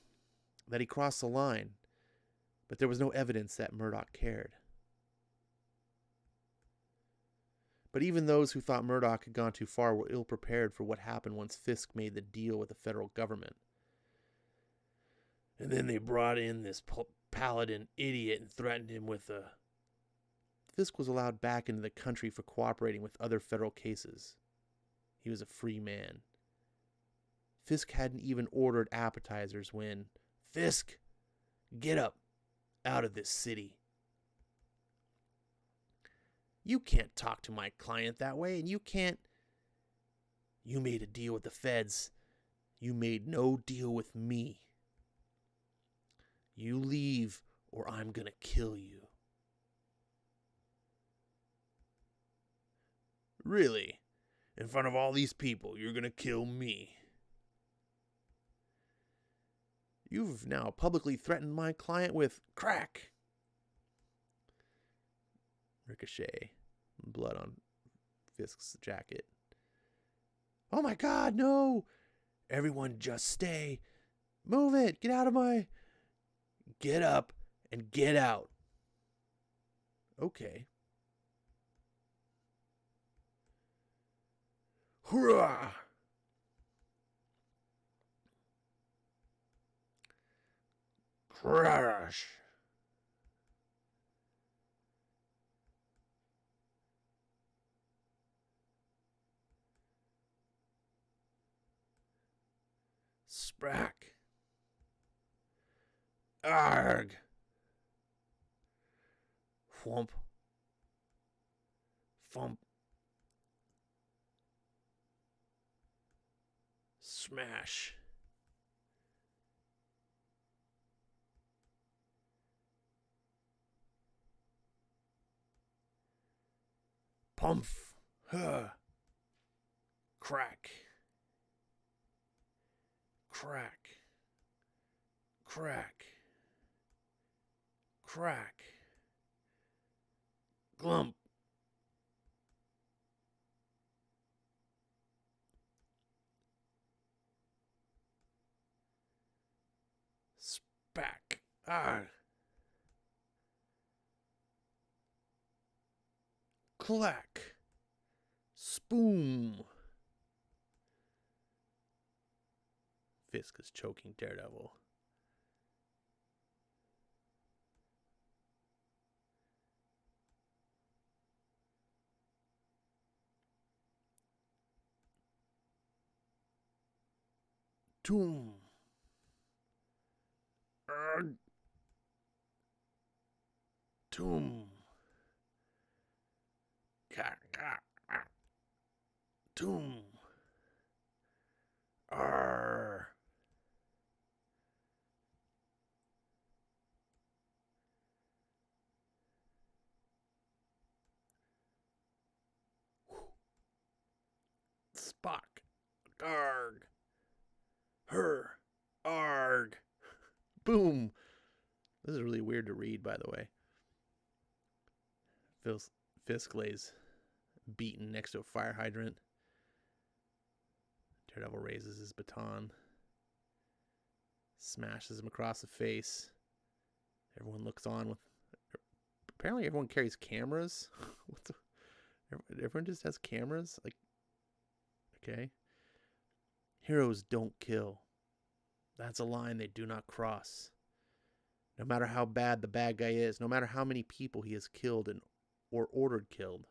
That he crossed the line. But there was no evidence that Murdoch cared. But even those who thought Murdoch had gone too far were ill prepared for what happened once Fisk made the deal with the federal government. And then they brought in this paladin idiot and threatened him with a... Fisk was allowed back into the country for cooperating with other federal cases. He was a free man. Fisk hadn't even ordered appetizers when... Fisk, get up out of this city. You can't talk to my client that way, and you can't... You made a deal with the feds. You made no deal with me. You leave, or I'm gonna kill you. Really? In front of all these people, you're gonna kill me? You've now publicly threatened my client with crack. Ricochet. Blood on Fisk's jacket. Oh my God, no! Everyone just stay. Move it! Get out of my... Get up and get out. Okay. Hurrah! Crash! Sprack. Arg. Whomp. Thump. Smash. Pumph. Huh. Crack. Crack. Crack. Crack. Glump. Spack. Ah. Clack. Spoon. Fisk is choking Daredevil. Toom. Toom. Toom. Arr. Spock. Garg. Her. Arg. Boom. This is really weird to read, by the way. Fisk lays beaten next to a fire hydrant. Daredevil raises his baton. Smashes him across the face. Everyone looks on with... Apparently everyone carries cameras. What the... Everyone just has cameras? Like... Okay. Heroes don't kill. That's a line they do not cross. No matter how bad the bad guy is, no matter how many people he has killed or ordered killed,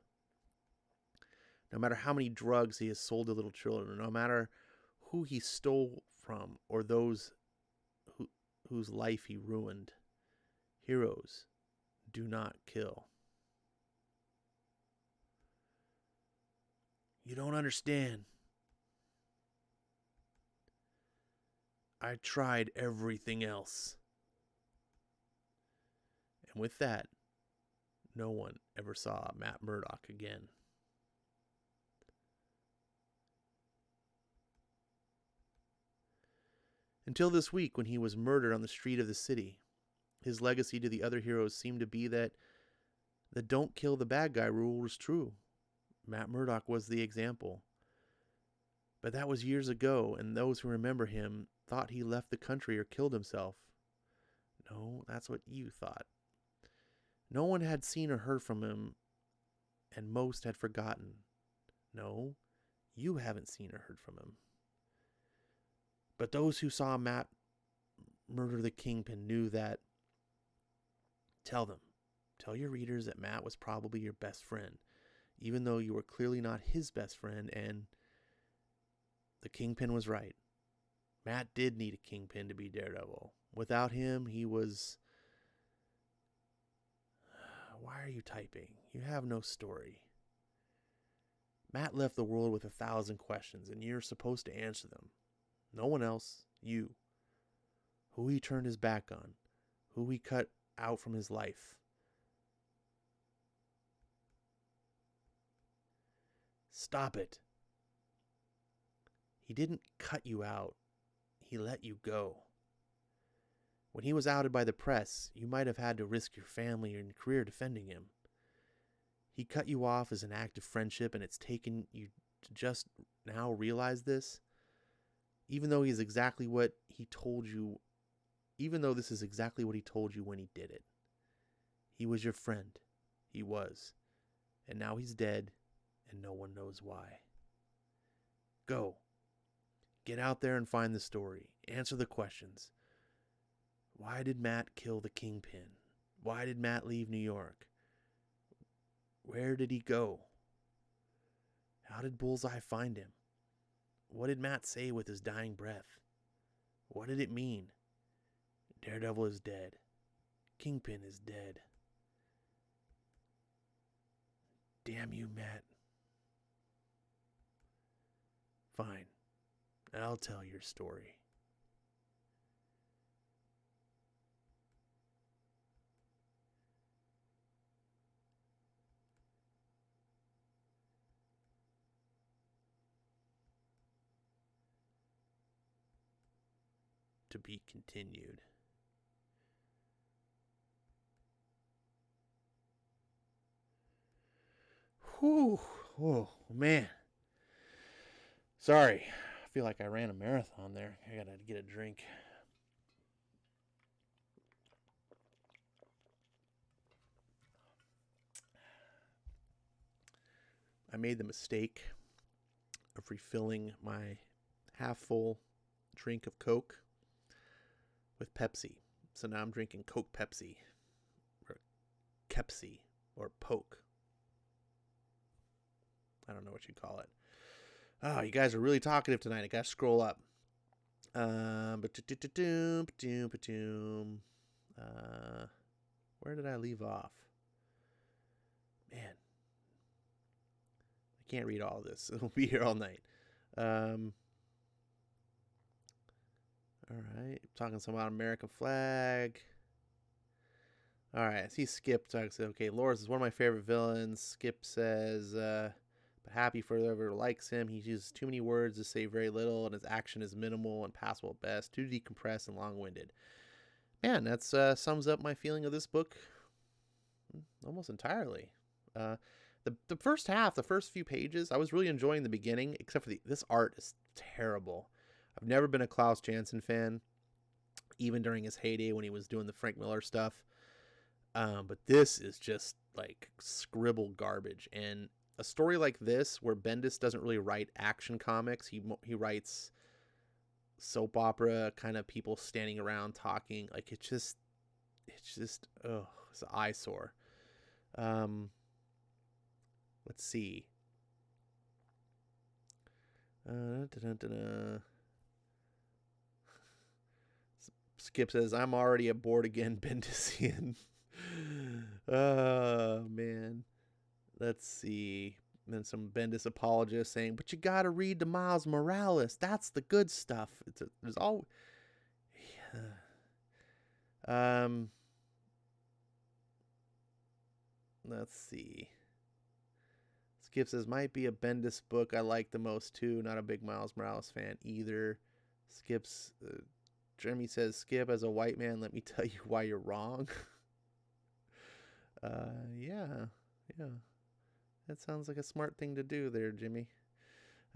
no matter how many drugs he has sold to little children, no matter who he stole from or those whose life he ruined, heroes do not kill. You don't understand. I tried everything else. And with that, no one ever saw Matt Murdock again. Until this week, when he was murdered on the street of the city. His legacy to the other heroes seemed to be that the don't kill the bad guy rule was true. Matt Murdock was the example. But that was years ago, and those who remember him thought he left the country or killed himself. No, that's what you thought. No one had seen or heard from him, and most had forgotten. No, you haven't seen or heard from him. But those who saw Matt murder the Kingpin knew that. Tell your readers that Matt was probably your best friend, even though you were clearly not his best friend, and the Kingpin was right. Matt did need a Kingpin to be Daredevil. Without him, he was... Why are you typing? You have no story. Matt left the world with 1,000 questions, and you're supposed to answer them. No one else, you. Who he turned his back on, who he cut out from his life. Stop it. He didn't cut you out. He let you go. When he was outed by the press, you might have had to risk your family and career defending him. He cut you off as an act of friendship, and it's taken you to just now realize this. Even though this is exactly what he told you when he did it. He was your friend. He was. And now he's dead, and no one knows why. Go. Get out there and find the story. Answer the questions. Why did Matt kill the Kingpin? Why did Matt leave New York? Where did he go? How did Bullseye find him? What did Matt say with his dying breath? What did it mean? Daredevil is dead. Kingpin is dead. Damn you, Matt. Fine. I'll tell your story. To be continued. Whew. Oh, man. Sorry. I feel like I ran a marathon there. I gotta get a drink. I made the mistake of refilling my half-full drink of Coke with Pepsi. So now I'm drinking Coke Pepsi, or Kepsi, or Poke. I don't know what you call it. Oh, you guys are really talkative tonight. I gotta scroll up. Where did I leave off? Man, I can't read all this. We'll be here all night. All right, talking some about American flag. All right, I see Skip talks. Okay, Loris is one of my favorite villains. Skip says, but happy for whoever likes him. He uses too many words to say very little, and his action is minimal and passable at best. Too decompressed and long-winded. Man, that sums up my feeling of this book almost entirely. The first half, the first few pages, I was really enjoying the beginning, except for this art is terrible. I've never been a Klaus Janson fan, even during his heyday when he was doing the Frank Miller stuff. But this is just like scribble garbage. And a story like this, where Bendis doesn't really write action comics, he writes soap opera kind of people standing around talking. Like it's just it's an eyesore. Let's see. Skip says, I'm already a bored again Bendisian. Oh, man. Let's see. And then some Bendis apologists saying, but you got to read the Miles Morales. That's the good stuff. There's all... Yeah. Let's see. Skip says, might be a Bendis book I like the most too. Not a big Miles Morales fan either. Skip's... Jeremy says, Skip, as a white man, let me tell you why you're wrong. Yeah. That sounds like a smart thing to do there, Jimmy.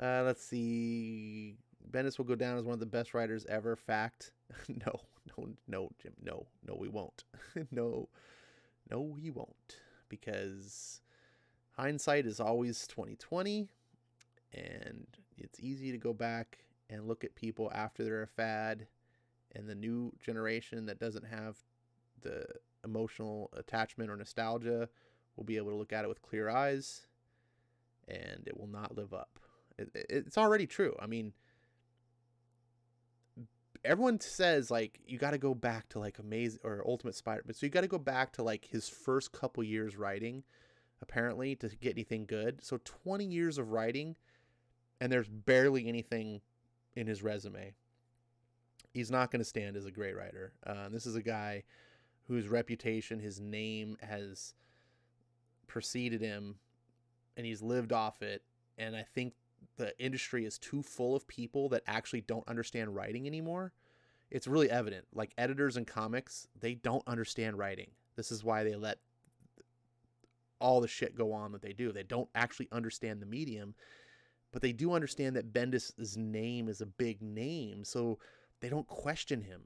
Let's see. Bendis will go down as one of the best writers ever. Fact. No, Jim. No, we won't. No, he won't. Because hindsight is always 2020, and it's easy to go back and look at people after they're a fad, and the new generation that doesn't have the emotional attachment or nostalgia will be able to look at it with clear eyes, and it will not live up. It's already true. I mean, everyone says like you got to go back to like Amazing or Ultimate Spider-Man, so you got to go back to like his first couple years writing, apparently, to get anything good. So 20 years of writing, and there's barely anything in his resume. He's not going to stand as a great writer. This is a guy whose reputation, his name has preceded him, and he's lived off it. And I think the industry is too full of people that actually don't understand writing anymore. It's really evident. Like editors in comics, they don't understand writing. This is why they let all the shit go on that they do. They don't actually understand the medium, but they do understand that Bendis' name is a big name, so they don't question him.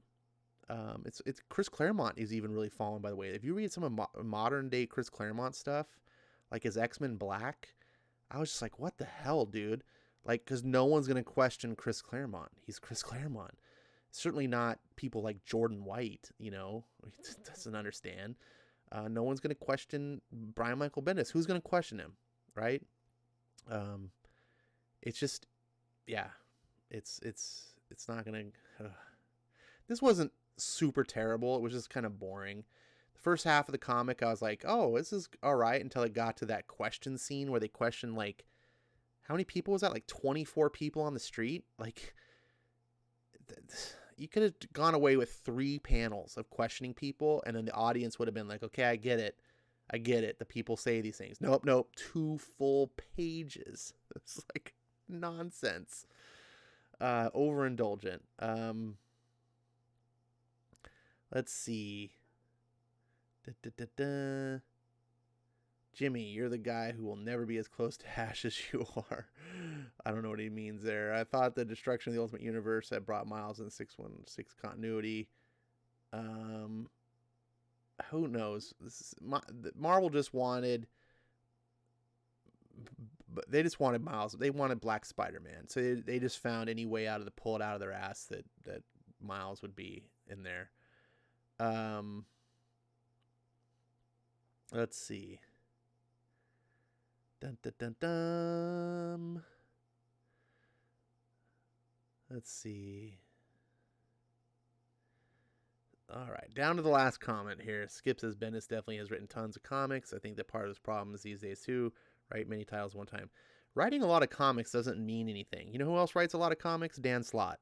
It's Chris Claremont is even really fallen, by the way. If you read some of modern day Chris Claremont stuff, like his X-Men Black, I was just like, what the hell, dude? Like, because no one's going to question Chris Claremont. He's Chris Claremont. Certainly not people like Jordan White, you know, he doesn't understand. No one's going to question Brian Michael Bendis. Who's going to question him, right? It's just, yeah, it's not going to, this wasn't super terrible. It was just kind of boring. The first half of the comic, I was like, oh, this is all right, until it got to that question scene where they question, like, how many people was that? Like 24 people on the street? Like, you could have gone away with 3 panels of questioning people, and then the audience would have been like, okay, I get it. The people say these things. Nope. 2 full pages. It's like nonsense. Overindulgent. Let's see. Jimmy, you're the guy who will never be as close to Ash as you are. I don't know what he means there. I thought the destruction of the Ultimate Universe had brought Miles in 616 continuity. Who knows? Marvel just wanted... They just wanted Miles. They wanted Black Spider-Man. So they just found any way out of pull it out of their ass that Miles would be in there. Let's see. Dun, dun, dun, dun. Let's see. All right, down to the last comment here. Skip says Bendis definitely has written tons of comics. I think that part of his problem is these days too. Write many titles one time. Writing a lot of comics doesn't mean anything. You know who else writes a lot of comics? Dan Slott.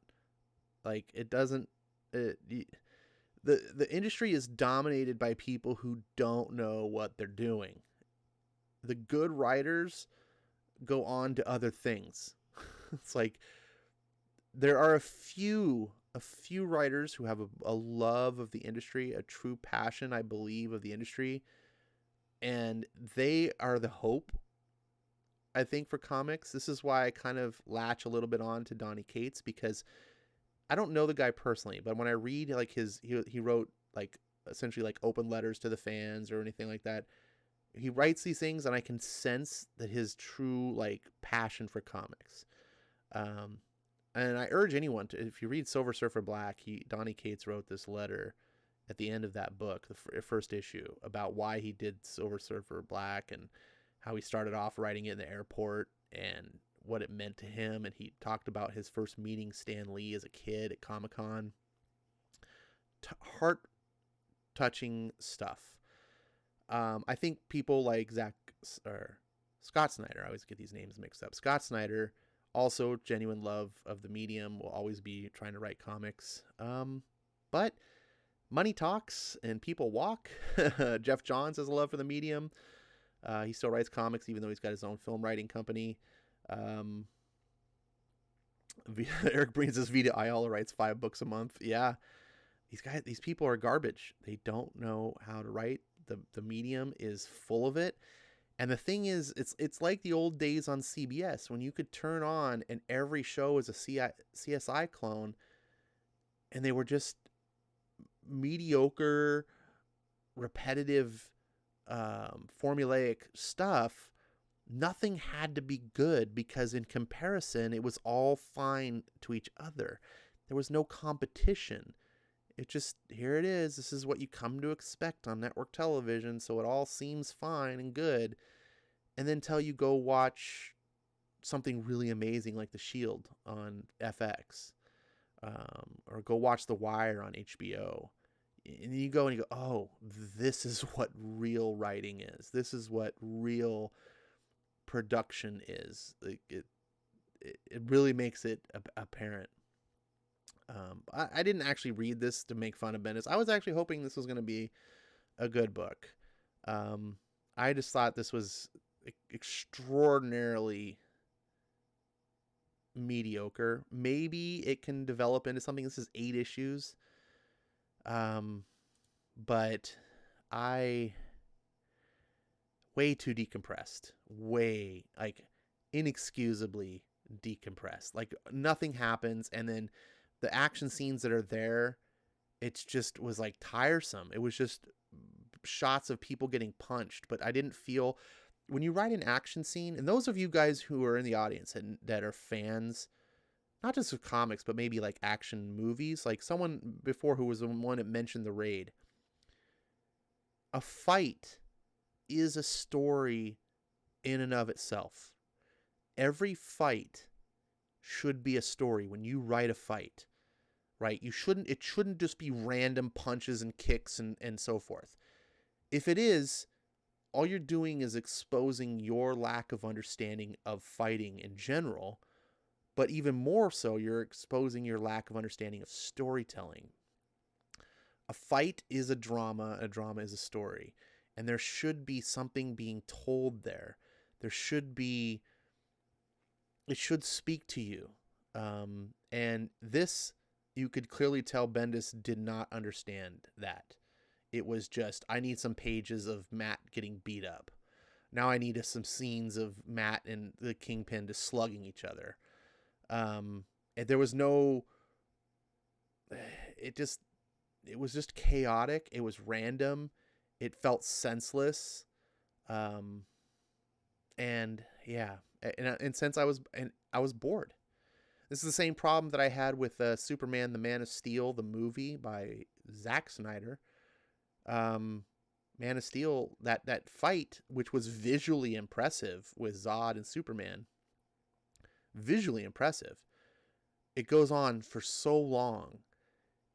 Like, it doesn't... The industry is dominated by people who don't know what they're doing. The good writers go on to other things. It's like there are a few writers who have a love of the industry, a true passion, I believe, of the industry, and they are the hope, I think, for comics. This is why I kind of latch a little bit on to Donny Cates, because I don't know the guy personally, but when I read like he wrote like essentially like open letters to the fans or anything like that, he writes these things and I can sense that his true like passion for comics. And I urge anyone to, if you read Silver Surfer Black, Donny Cates wrote this letter at the end of that book, the first issue, about why he did Silver Surfer Black and how he started off writing it in the airport and what it meant to him. And he talked about his first meeting Stan Lee as a kid at Comic-Con. Heart-touching stuff. I think people like Scott Snyder, I always get these names mixed up. Scott Snyder, also genuine love of the medium, will always be trying to write comics. But money talks and people walk. Jeff Johns has a love for the medium. He still writes comics even though he's got his own film writing company. Eric Breen says Vita Ayala writes 5 books a month. Yeah, these people are garbage. They don't know how to write. The medium is full of it, And the thing is, it's like the old days on CBS when you could turn on and every show is a CSI clone, and they were just mediocre, repetitive, formulaic stuff. Nothing had to be good because in comparison, it was all fine to each other. There was no competition. It just, here it is. This is what you come to expect on network television. So it all seems fine and good. And then till you go watch something really amazing like The Shield on FX, or go watch The Wire on HBO. And you go and you go, oh, this is what real writing is. This is what real production is. Like it really makes it apparent. I didn't actually read this to make fun of Bendis. I was actually hoping this was going to be a good book. I just thought this was extraordinarily mediocre. Maybe it can develop into something. This is 8 issues. But I way too decompressed. Way, like, inexcusably decompressed. Like, nothing happens, and then the action scenes that are there, it's just was like tiresome. It was just shots of people getting punched, but I didn't feel when you write an action scene, and those of you guys who are in the audience and that are fans, not just of comics, but maybe like action movies, like someone before who was the one that mentioned The Raid. A fight is a story in and of itself. Every fight should be a story when you write a fight, right? It shouldn't just be random punches and kicks and so forth. If it is, all you're doing is exposing your lack of understanding of fighting in general, but even more so, you're exposing your lack of understanding of storytelling. A fight is a drama is a story, and there should be something being told there. There should be, it should speak to you. And this, you could clearly tell Bendis did not understand that. It was just, I need some pages of Matt getting beat up. Now I need some scenes of Matt and the Kingpin just slugging each other. And there was no, it was just chaotic. It was random. It felt senseless. And yeah, and since I was bored. This is the same problem that I had with Superman, the Man of Steel, the movie by Zack Snyder. Man of Steel, that fight, which was visually impressive with Zod and Superman, visually impressive. It goes on for so long,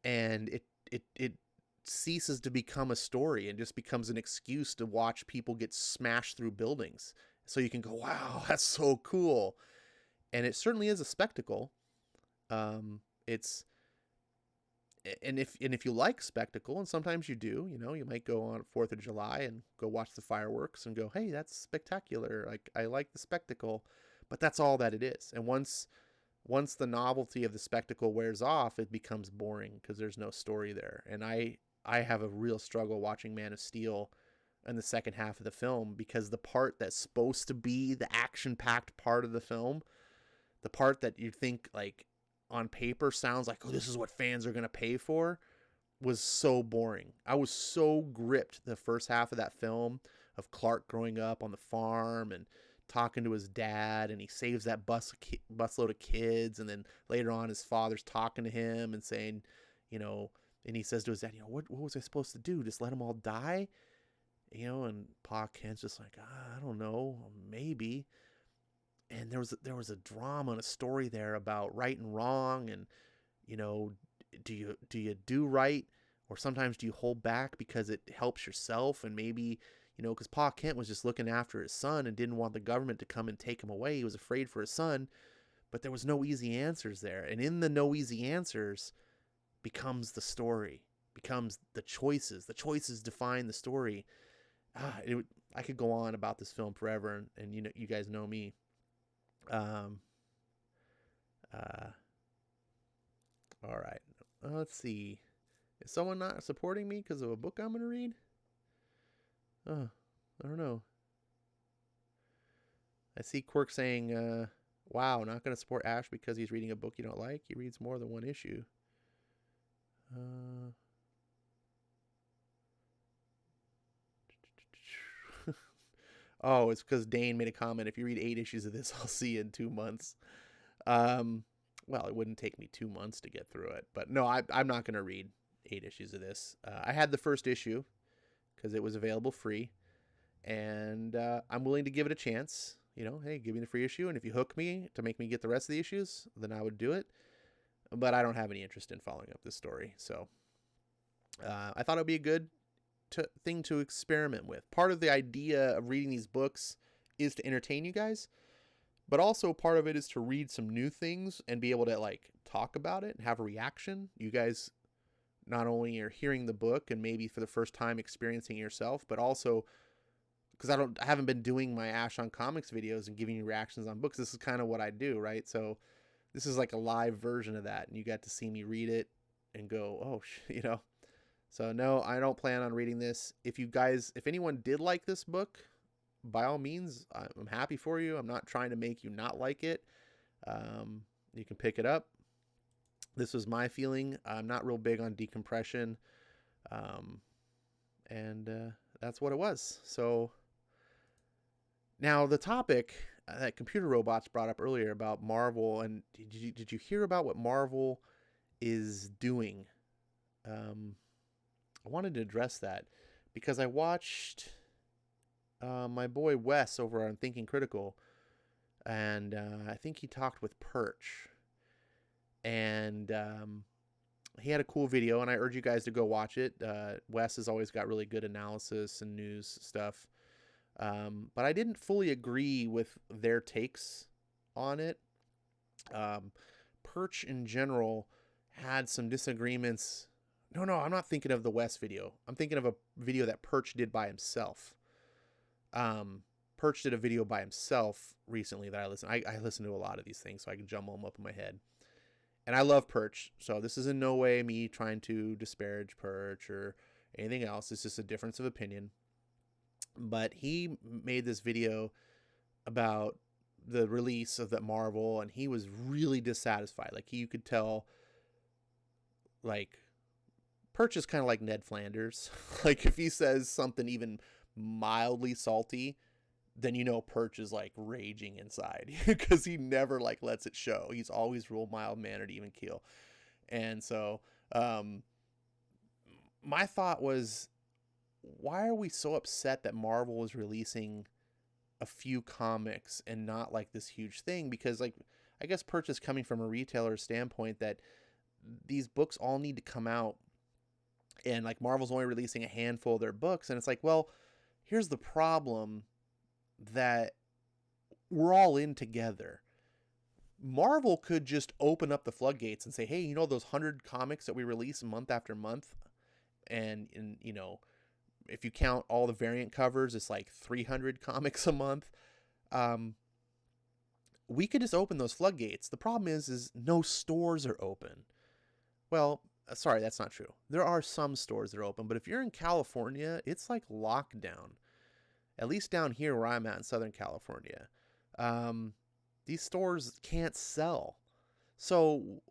and it ceases to become a story and just becomes an excuse to watch people get smashed through buildings. So you can go, wow, that's so cool. And it certainly is a spectacle. It's, and if you like spectacle, and sometimes you do, you might go on 4th of July and go watch the fireworks and go, hey, that's spectacular. Like, I like the spectacle, but that's all that it is. And once the novelty of the spectacle wears off, it becomes boring because there's no story there. And I have a real struggle watching Man of Steel in the second half of the film, because the part that's supposed to be the action-packed part of the film, the part that you think, like, on paper sounds like, oh, this is what fans are going to pay for, was so boring. I was so gripped the first half of that film of Clark growing up on the farm and talking to his dad, and he saves that busload of kids, and then later on his father's talking to him and saying, and he says to his dad, what was I supposed to do? Just let them all die? And Pa Kent's just like, I don't know, maybe. And there was a drama and a story there about right and wrong, and do you do right, or sometimes do you hold back because it helps yourself, and maybe because Pa Kent was just looking after his son and didn't want the government to come and take him away. He was afraid for his son, but there was no easy answers there, and in the no easy answers becomes the story, becomes the choices. The choices define the story. I could go on about this film forever, and you guys know me. All right. Let's see. Is someone not supporting me because of a book I'm going to read? I don't know. I see Quirk saying, wow, not going to support Ash because he's reading a book you don't like. He reads more than one issue. Oh, it's because Dane made a comment. If you read 8 issues of this, I'll see you in 2 months. Well, it wouldn't take me 2 months to get through it. But no, I'm not going to read 8 issues of this. I had the first issue because it was available free. And I'm willing to give it a chance. You know, hey, give me the free issue. And if you hook me to make me get the rest of the issues, then I would do it. But I don't have any interest in following up this story. So I thought it would be a good thing to experiment with. Part of the idea of reading these books is to entertain you guys, but also part of it is to read some new things and be able to like talk about it and have a reaction. You guys not only are hearing the book and maybe for the first time experiencing it yourself, but also because I haven't been doing my Ash on Comics videos and giving you reactions on books. This is kind of what I do, right? So this is like a live version of that, and you got to see me read it and go, oh, you know. So no, I don't plan on reading this. If anyone did like this book, by all means, I'm happy for you. I'm not trying to make you not like it. You can pick it up. This was my feeling. I'm not real big on decompression. And that's what it was. So now the topic that Computer Robots brought up earlier about Marvel, and did you hear about what Marvel is doing? I wanted to address that because I watched my boy Wes over on Thinking Critical, and I think he talked with Perch, and he had a cool video, and I urge you guys to go watch it. Wes has always got really good analysis and news stuff, but I didn't fully agree with their takes on it. Perch in general had some disagreements. No, I'm not thinking of the Wes video. I'm thinking of a video that Perch did by himself. Perch did a video by himself recently that I listened. I listen to a lot of these things, so I can jumble them up in my head. And I love Perch, so this is in no way me trying to disparage Perch or anything else. It's just a difference of opinion. But he made this video about the release of that Marvel, and he was really dissatisfied. Like, you could tell, like, Perch is kind of like Ned Flanders. Like, if he says something even mildly salty, then you know Perch is like raging inside because he never like lets it show. He's always real mild-mannered, even keel. And so my thought was, why are we so upset that Marvel is releasing a few comics and not like this huge thing? Because like, I guess Perch is coming from a retailer standpoint that these books all need to come out, and like Marvel's only releasing a handful of their books. And it's like, well, here's the problem that we're all in together. Marvel could just open up the floodgates and say, hey, you know those 100 comics that we release month after month? And you know, if you count all the variant covers, it's like 300 comics a month. We could just open those floodgates. The problem is no stores are open. Well, sorry, that's not true. There are some stores that are open, but if you're in California, it's like lockdown. At least down here where I'm at in Southern California. These stores can't sell. So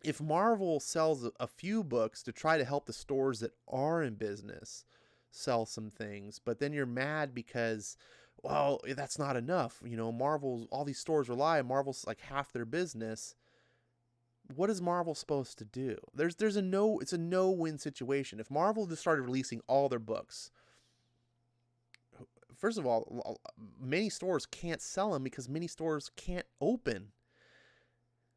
if Marvel sells a few books to try to help the stores that are in business sell some things, but then you're mad because, well, that's not enough. You know, Marvel's, all these stores rely on Marvel's like half their business. What is Marvel supposed to do? It's a no-win situation. If Marvel just started releasing all their books, first of all, many stores can't sell them because many stores can't open.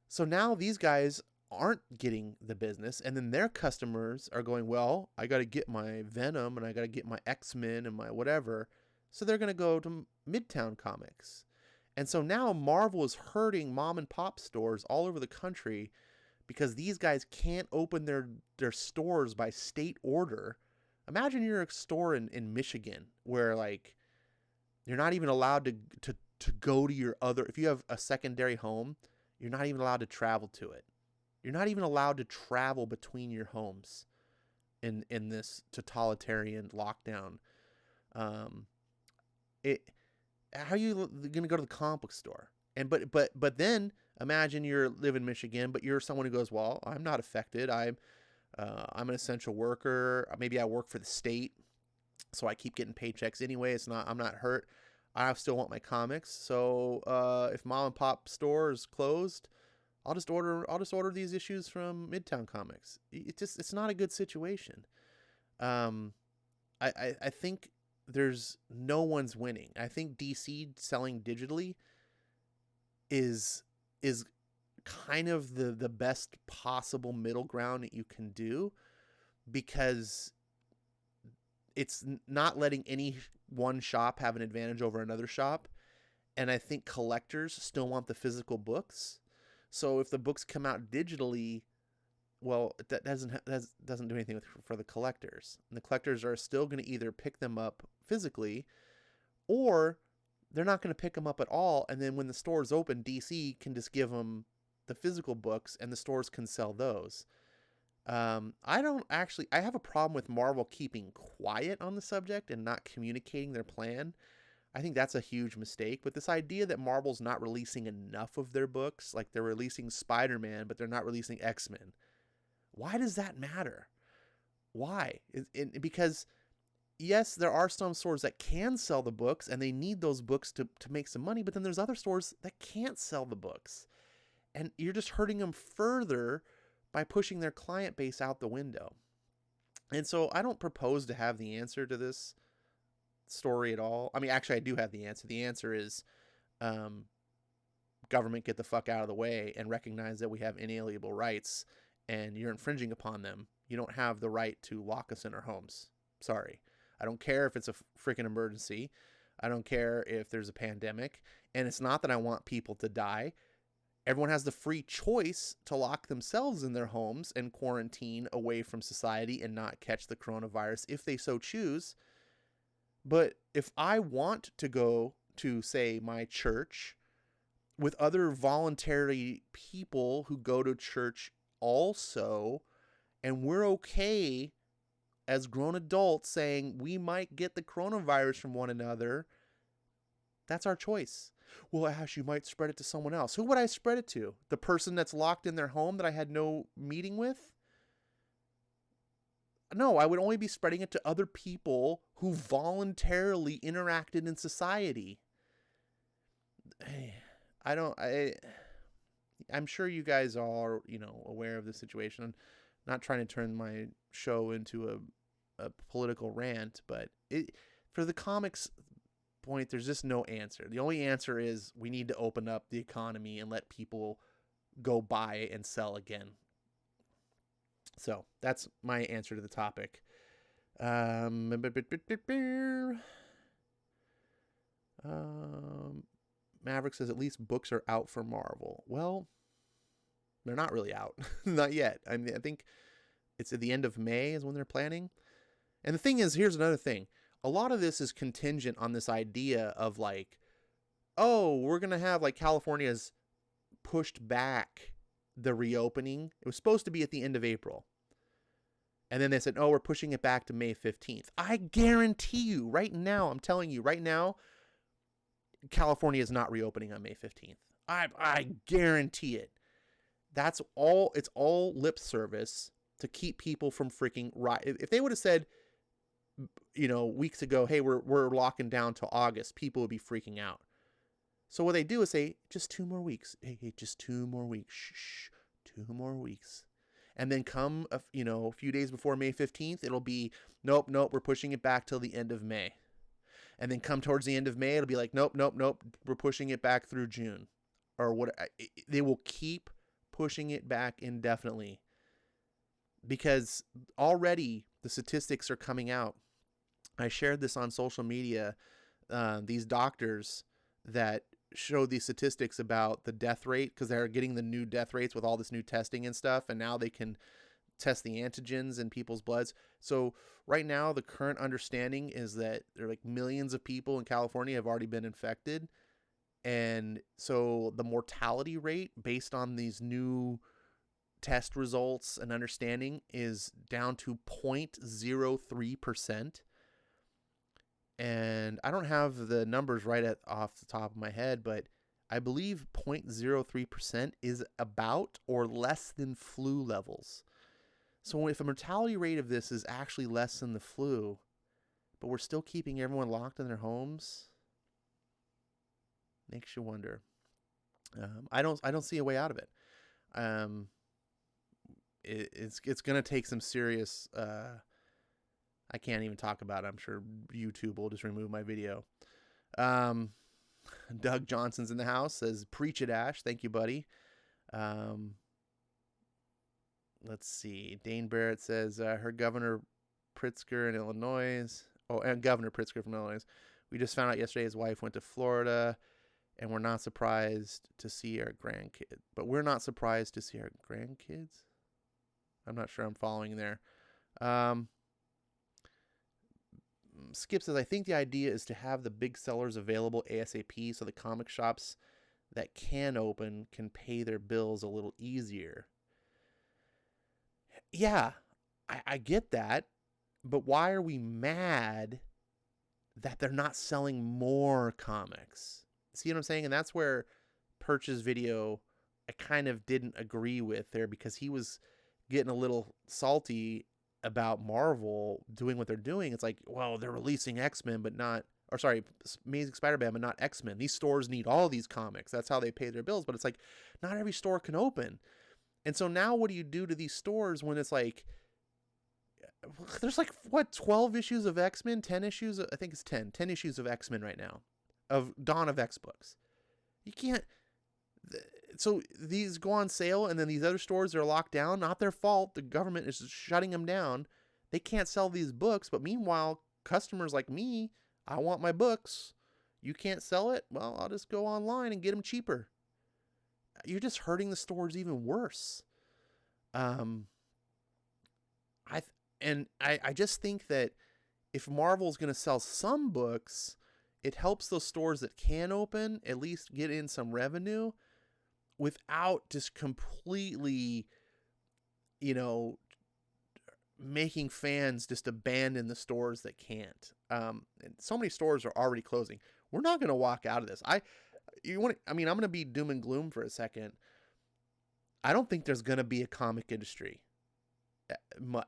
So now these guys aren't getting the business, and then their customers are going, well, I got to get my Venom and I got to get my X-Men and my whatever. So they're going to go to Midtown Comics. And so now Marvel is hurting mom and pop stores all over the country because these guys can't open their stores by state order. Imagine you're a store in Michigan where like you're not even allowed to go to your other, if you have a secondary home, you're not even allowed to travel to it. You're not even allowed to travel between your homes in this totalitarian lockdown. how are you going to go to the comic book store? And but then imagine you live in Michigan, but you're someone who goes, well, I'm not affected. I'm an essential worker. Maybe I work for the state, so I keep getting paychecks anyway. I'm not hurt. I still want my comics. So if mom and pop store is closed, I'll just order these issues from Midtown Comics. It's not a good situation. I think there's no one's winning. I think DC selling digitally is kind of the best possible middle ground that you can do, because it's not letting any one shop have an advantage over another shop. And I think collectors still want the physical books. So if the books come out digitally, well, that doesn't do anything for the collectors. And the collectors are still going to either pick them up physically, or they're not going to pick them up at all. And then when the stores open, DC can just give them the physical books and the stores can sell those. I have a problem with Marvel keeping quiet on the subject and not communicating their plan. I think that's a huge mistake. But this idea that Marvel's not releasing enough of their books, like they're releasing Spider-Man, but they're not releasing X-Men. Why does that matter? Why? Because yes, there are some stores that can sell the books and they need those books to make some money, but then there's other stores that can't sell the books. And you're just hurting them further by pushing their client base out the window. And so I don't propose to have the answer to this story at all. I mean, actually, I do have the answer. The answer is government, get the fuck out of the way and recognize that we have inalienable rights and you're infringing upon them. You don't have the right to lock us in our homes. Sorry. I don't care if it's a freaking emergency. I don't care if there's a pandemic. And it's not that I want people to die. Everyone has the free choice to lock themselves in their homes and quarantine away from society and not catch the coronavirus if they so choose. But if I want to go to, say, my church with other voluntary people who go to church also, and we're okay as grown adults saying we might get the coronavirus from one another, that's our choice. Well, Ash, you might spread it to someone else. Who would I spread it to? The person that's locked in their home that I had no meeting with? No, I would only be spreading it to other people who voluntarily interacted in society. I'm sure you guys are, aware of the situation. I'm not trying to turn my show into a political rant, but for the comics point, there's just no answer. The only answer is we need to open up the economy and let people go buy and sell again. So that's my answer to the topic. Maverick says at least books are out for Marvel. Well, they're not really out. Not yet. I mean, I think it's at the end of May is when they're planning. And the thing is, here's another thing. A lot of this is contingent on this idea of like, oh, we're going to have like California's pushed back the reopening. It was supposed to be at the end of April. And then they said, oh, we're pushing it back to May 15th. I guarantee you right now, I'm telling you right now, California is not reopening on May 15th. I guarantee it. That's all. It's all lip service to keep people from freaking riot. If they would have said, weeks ago, hey, we're locking down till August, people would be freaking out. So what they do is say, just 2 more weeks. Hey, just 2 more weeks. Shh, 2 more weeks. And then come, a few days before May 15th, it'll be, nope, we're pushing it back till the end of May. And then come towards the end of May, it'll be like, nope, we're pushing it back through June. Or what? They will keep pushing it back indefinitely. Because already the statistics are coming out. I shared this on social media. These doctors that showed these statistics about the death rate, because they're getting the new death rates with all this new testing and stuff, and now they can test the antigens in people's bloods. So right now, the current understanding is that there are like millions of people in California have already been infected, and so the mortality rate based on these new test results and understanding is down to 0.03%. And I don't have the numbers off the top of my head, but I believe 0.03% is about or less than flu levels. So if a mortality rate of this is actually less than the flu, but we're still keeping everyone locked in their homes, makes you wonder. I don't see a way out of it. It's gonna take some serious. I can't even talk about it. I'm sure YouTube will just remove my video. Doug Johnson's in the house, says, "Preach it, Ash." Thank you, buddy. Let's see. Dane Barrett says, her Governor Pritzker in Illinois. Oh, and Governor Pritzker from Illinois. We just found out yesterday his wife went to Florida, and we're not surprised to see our grandkids. But we're not surprised to see our grandkids? I'm not sure I'm following there. Skip says, I think the idea is to have the big sellers available ASAP so the comic shops that can open can pay their bills a little easier. Yeah, I get that, but why are we mad that they're not selling more comics? See what I'm saying? And that's where Perch's video I kind of didn't agree with there, because he was getting a little salty about Marvel doing what they're doing. It's like, well, they're releasing X-Men, but not, or sorry, Amazing Spider-Man, but not X-Men. These stores need all these comics. That's how they pay their bills. But it's like, not every store can open. And so now what do you do to these stores when it's like, there's like, what, 12 issues of X-Men, 10 issues? I think it's 10 issues of X-Men right now, of Dawn of X books. You can't, so these go on sale, and then these other stores are locked down. Not their fault. The government is shutting them down. They can't sell these books. But meanwhile, customers like me, I want my books. You can't sell it? Well, I'll just go online and get them cheaper. You're just hurting the stores even worse. I just think that if Marvel's going to sell some books, it helps those stores that can open at least get in some revenue, without just completely, making fans just abandon the stores that can't. And so many stores are already closing. We're not going to walk out of this. I'm going to be doom and gloom for a second. I don't think there's going to be a comic industry.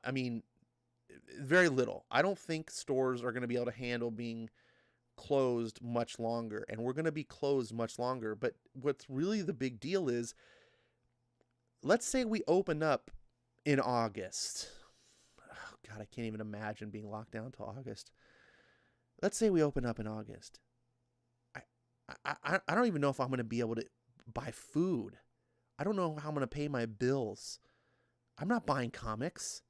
I mean, very little. I don't think stores are going to be able to handle being closed much longer, and we're going to be closed much longer. But what's really the big deal is, let's say we open up in August. Oh God, I can't even imagine being locked down till August. Let's say we open up in August. I don't even know if I'm going to be able to buy food. I don't know how I'm going to pay my bills. I'm not buying comics.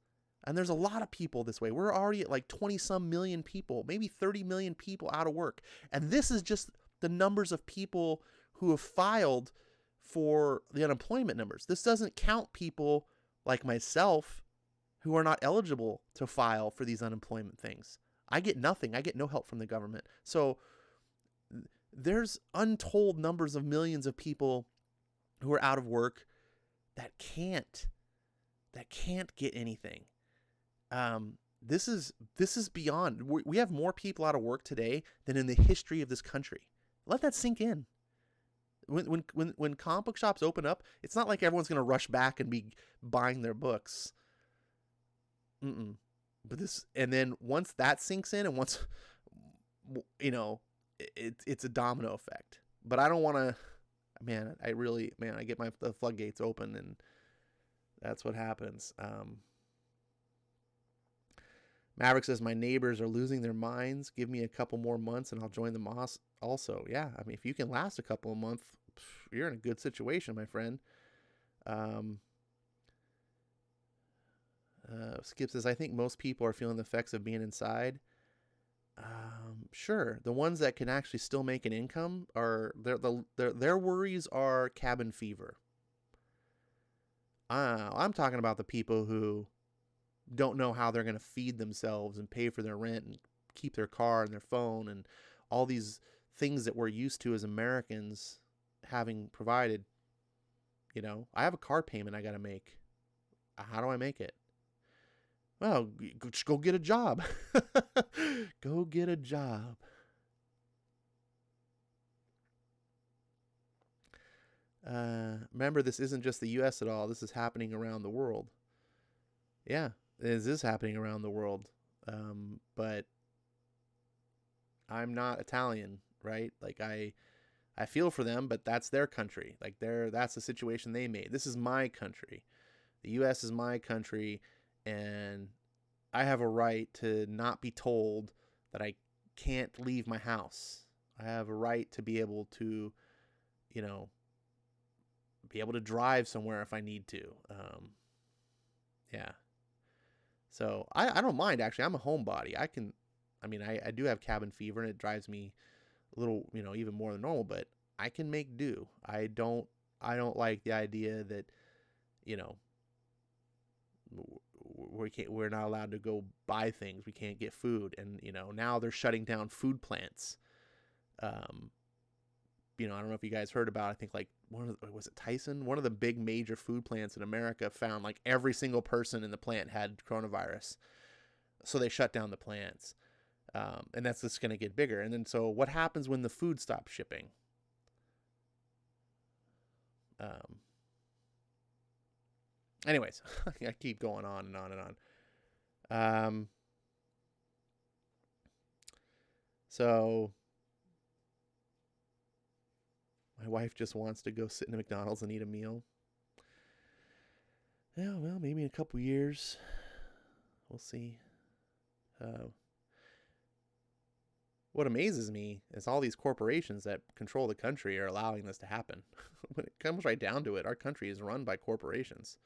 And there's a lot of people this way. We're already at like 20 some million people, maybe 30 million people out of work. And this is just the numbers of people who have filed for the unemployment numbers. This doesn't count people like myself who are not eligible to file for these unemployment things. I get nothing. I get no help from the government. So there's untold numbers of millions of people who are out of work that can't get anything. This is beyond. We have more people out of work today than in the history of this country. Let that sink in. When comic book shops open up, it's not like everyone's going to rush back and be buying their books. But and then once that sinks in, and once, it's a domino effect. But I don't want to, I get the floodgates open, and that's what happens. Maverick says, my neighbors are losing their minds. Give me a couple more months and I'll join them also. Yeah, I mean, if you can last a couple of months, you're in a good situation, my friend. Skip says, I think most people are feeling the effects of being inside. Sure. The ones that can actually still make an income are their worries are cabin fever. I'm talking about the people who don't know how they're going to feed themselves and pay for their rent and keep their car and their phone and all these things that we're used to as Americans having provided. I have a car payment I got to make. How do I make it? Well, just go get a job. Go get a job. Remember, this isn't just the U.S. at all. This is happening around the world. Yeah, this is happening around the world. But I'm not Italian, right? Like I feel for them, but that's their country. Like that's the situation they made. This is my country. The U.S. is my country, and I have a right to not be told that I can't leave my house. I have a right to be able to, you know, be able to drive somewhere if I need to. Yeah. So I don't mind, actually. I'm a homebody. I do have cabin fever, and it drives me a little, even more than normal, but I can make do. I don't like the idea that, you know, we're not allowed to go buy things. We can't get food. And, now they're shutting down food plants. I don't know if you guys heard about, I think like was it Tyson? One of the big major food plants in America found like every single person in the plant had coronavirus. So they shut down the plants. And that's just going to get bigger. And then, so what happens when the food stops shipping? Anyways, I keep going on and on and on. So my wife just wants to go sit in a McDonald's and eat a meal. Yeah, well, maybe in a couple years. We'll see. What amazes me is all these corporations that control the country are allowing this to happen. When it comes right down to it, our country is run by corporations.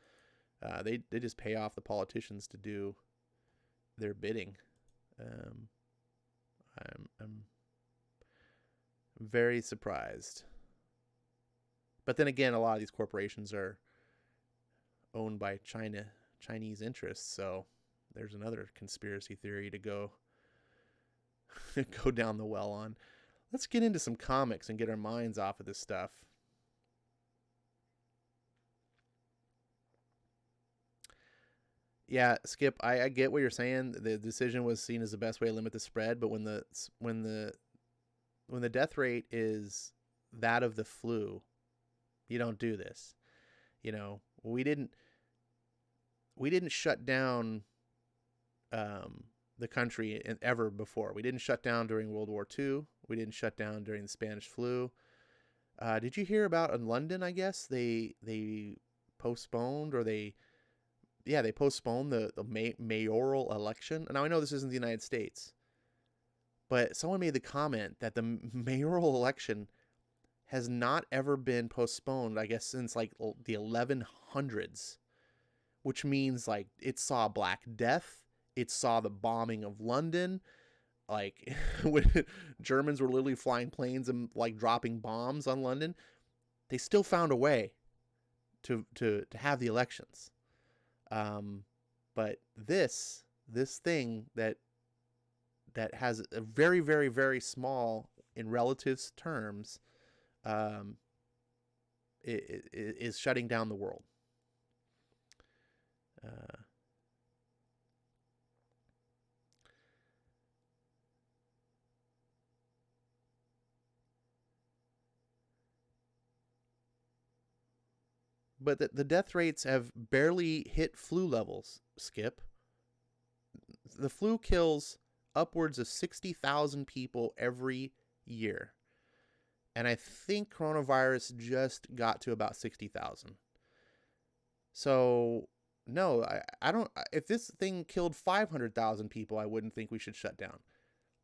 They just pay off the politicians to do their bidding. I'm very surprised. But then again, a lot of these corporations are owned by Chinese interests, so there's another conspiracy theory to go down the well on. Let's get into some comics and get our minds off of this stuff. Yeah, Skip, I get what you're saying. The decision was seen as the best way to limit the spread, but when the death rate is that of the flu, you don't do this. We didn't shut down the country ever before. We didn't shut down during World War II. We didn't shut down during the Spanish flu. Did you hear about in London? I guess they postponed, or they postponed the mayoral election. Now I know this isn't the United States, but someone made the comment that the mayoral election has not ever been postponed, I guess, since like the 1100s, which means like it saw Black Death. It saw the bombing of London. Like when Germans were literally flying planes and like dropping bombs on London, they still found a way to have the elections. But this thing that has a very, very, very small in relative terms, it is shutting down the world. But the death rates have barely hit flu levels, Skip. The flu kills upwards of 60,000 people every year. And I think coronavirus just got to about 60,000. So, no, I don't. If this thing killed 500,000 people, I wouldn't think we should shut down.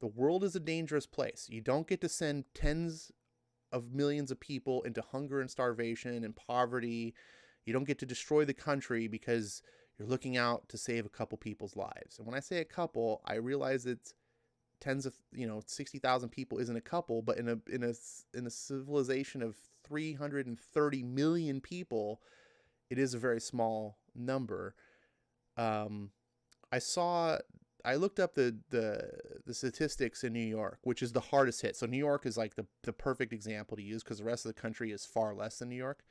The world is a dangerous place. You don't get to send tens of millions of people into hunger and starvation and poverty. You don't get to destroy the country because you're looking out to save a couple people's lives. And when I say a couple, I realize it's tens of 60,000 people isn't a couple, but in a civilization of 330 million people, it is a very small number. I looked up the statistics in New York, which is the hardest hit. So New York is like the perfect example to use because the rest of the country is far less than New York.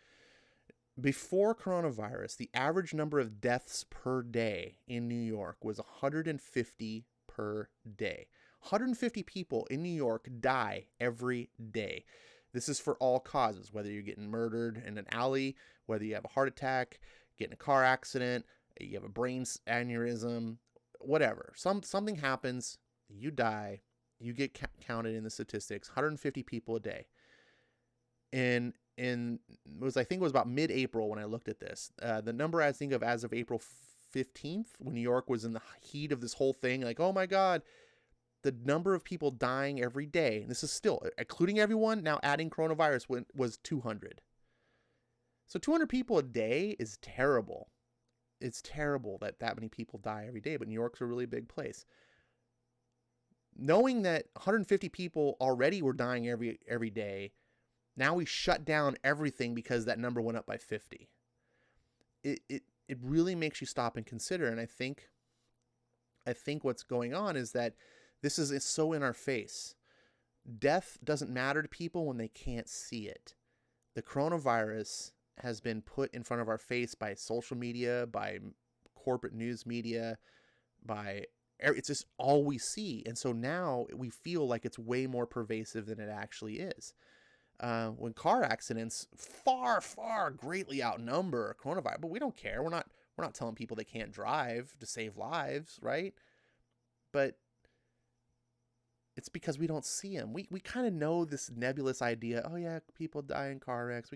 Before coronavirus, the average number of deaths per day in New York was 150 per day. 150 people in New York die every day. This is for all causes, whether you're getting murdered in an alley, whether you have a heart attack, get in a car accident, you have a brain aneurysm, whatever. Something happens, you die, you get counted in the statistics. 150 people a day. I think it was about mid-April when I looked at this. The number I think of as of April 15th, when New York was in the heat of this whole thing, like, oh my God, the number of people dying every day, and this is still, including everyone, now adding coronavirus, was 200. So 200 people a day is terrible. It's terrible that many people die every day, but New York's a really big place. Knowing that 150 people already were dying every day, now we shut down everything because that number went up by 50. It really makes you stop and consider. And I think what's going on is that this is so in our face. Death doesn't matter to people when they can't see it. The coronavirus has been put in front of our face by social media, by corporate news media, it's just all we see. And so now we feel like it's way more pervasive than it actually is. When car accidents far, far greatly outnumber coronavirus, but we don't care. We're not telling people they can't drive to save lives, right? But it's because we don't see them. We kind of know this nebulous idea. Oh yeah, people die in car wrecks.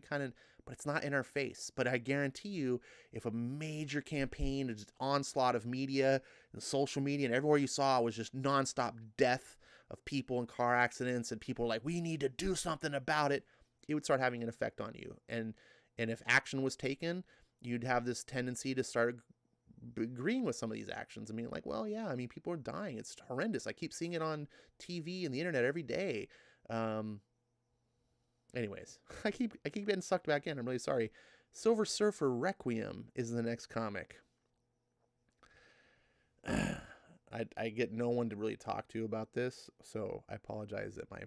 But it's not in our face. But I guarantee you, if a major campaign, an onslaught of media and social media and everywhere you saw was just nonstop death of people in car accidents, and people are like, we need to do something about it, it would start having an effect on you. And if action was taken, you'd have this tendency to start agreeing with some of these actions. I mean, like, well, yeah, I mean, people are dying. It's horrendous. I keep seeing it on TV and the internet every day. Anyways, I keep getting sucked back in. I'm really sorry. Silver Surfer Requiem is the next comic. I get no one to really talk to about this, so I apologize that my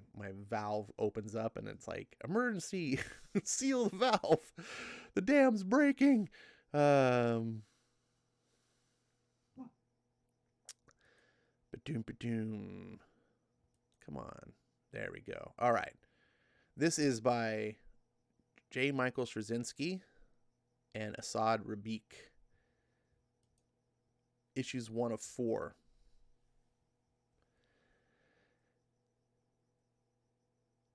valve opens up and it's like, emergency, seal the valve, the dam's breaking. Ba-doom. Come on, there we go. All right, this is by J. Michael Straczynski and Asad Rabik. Issues 1 of 4.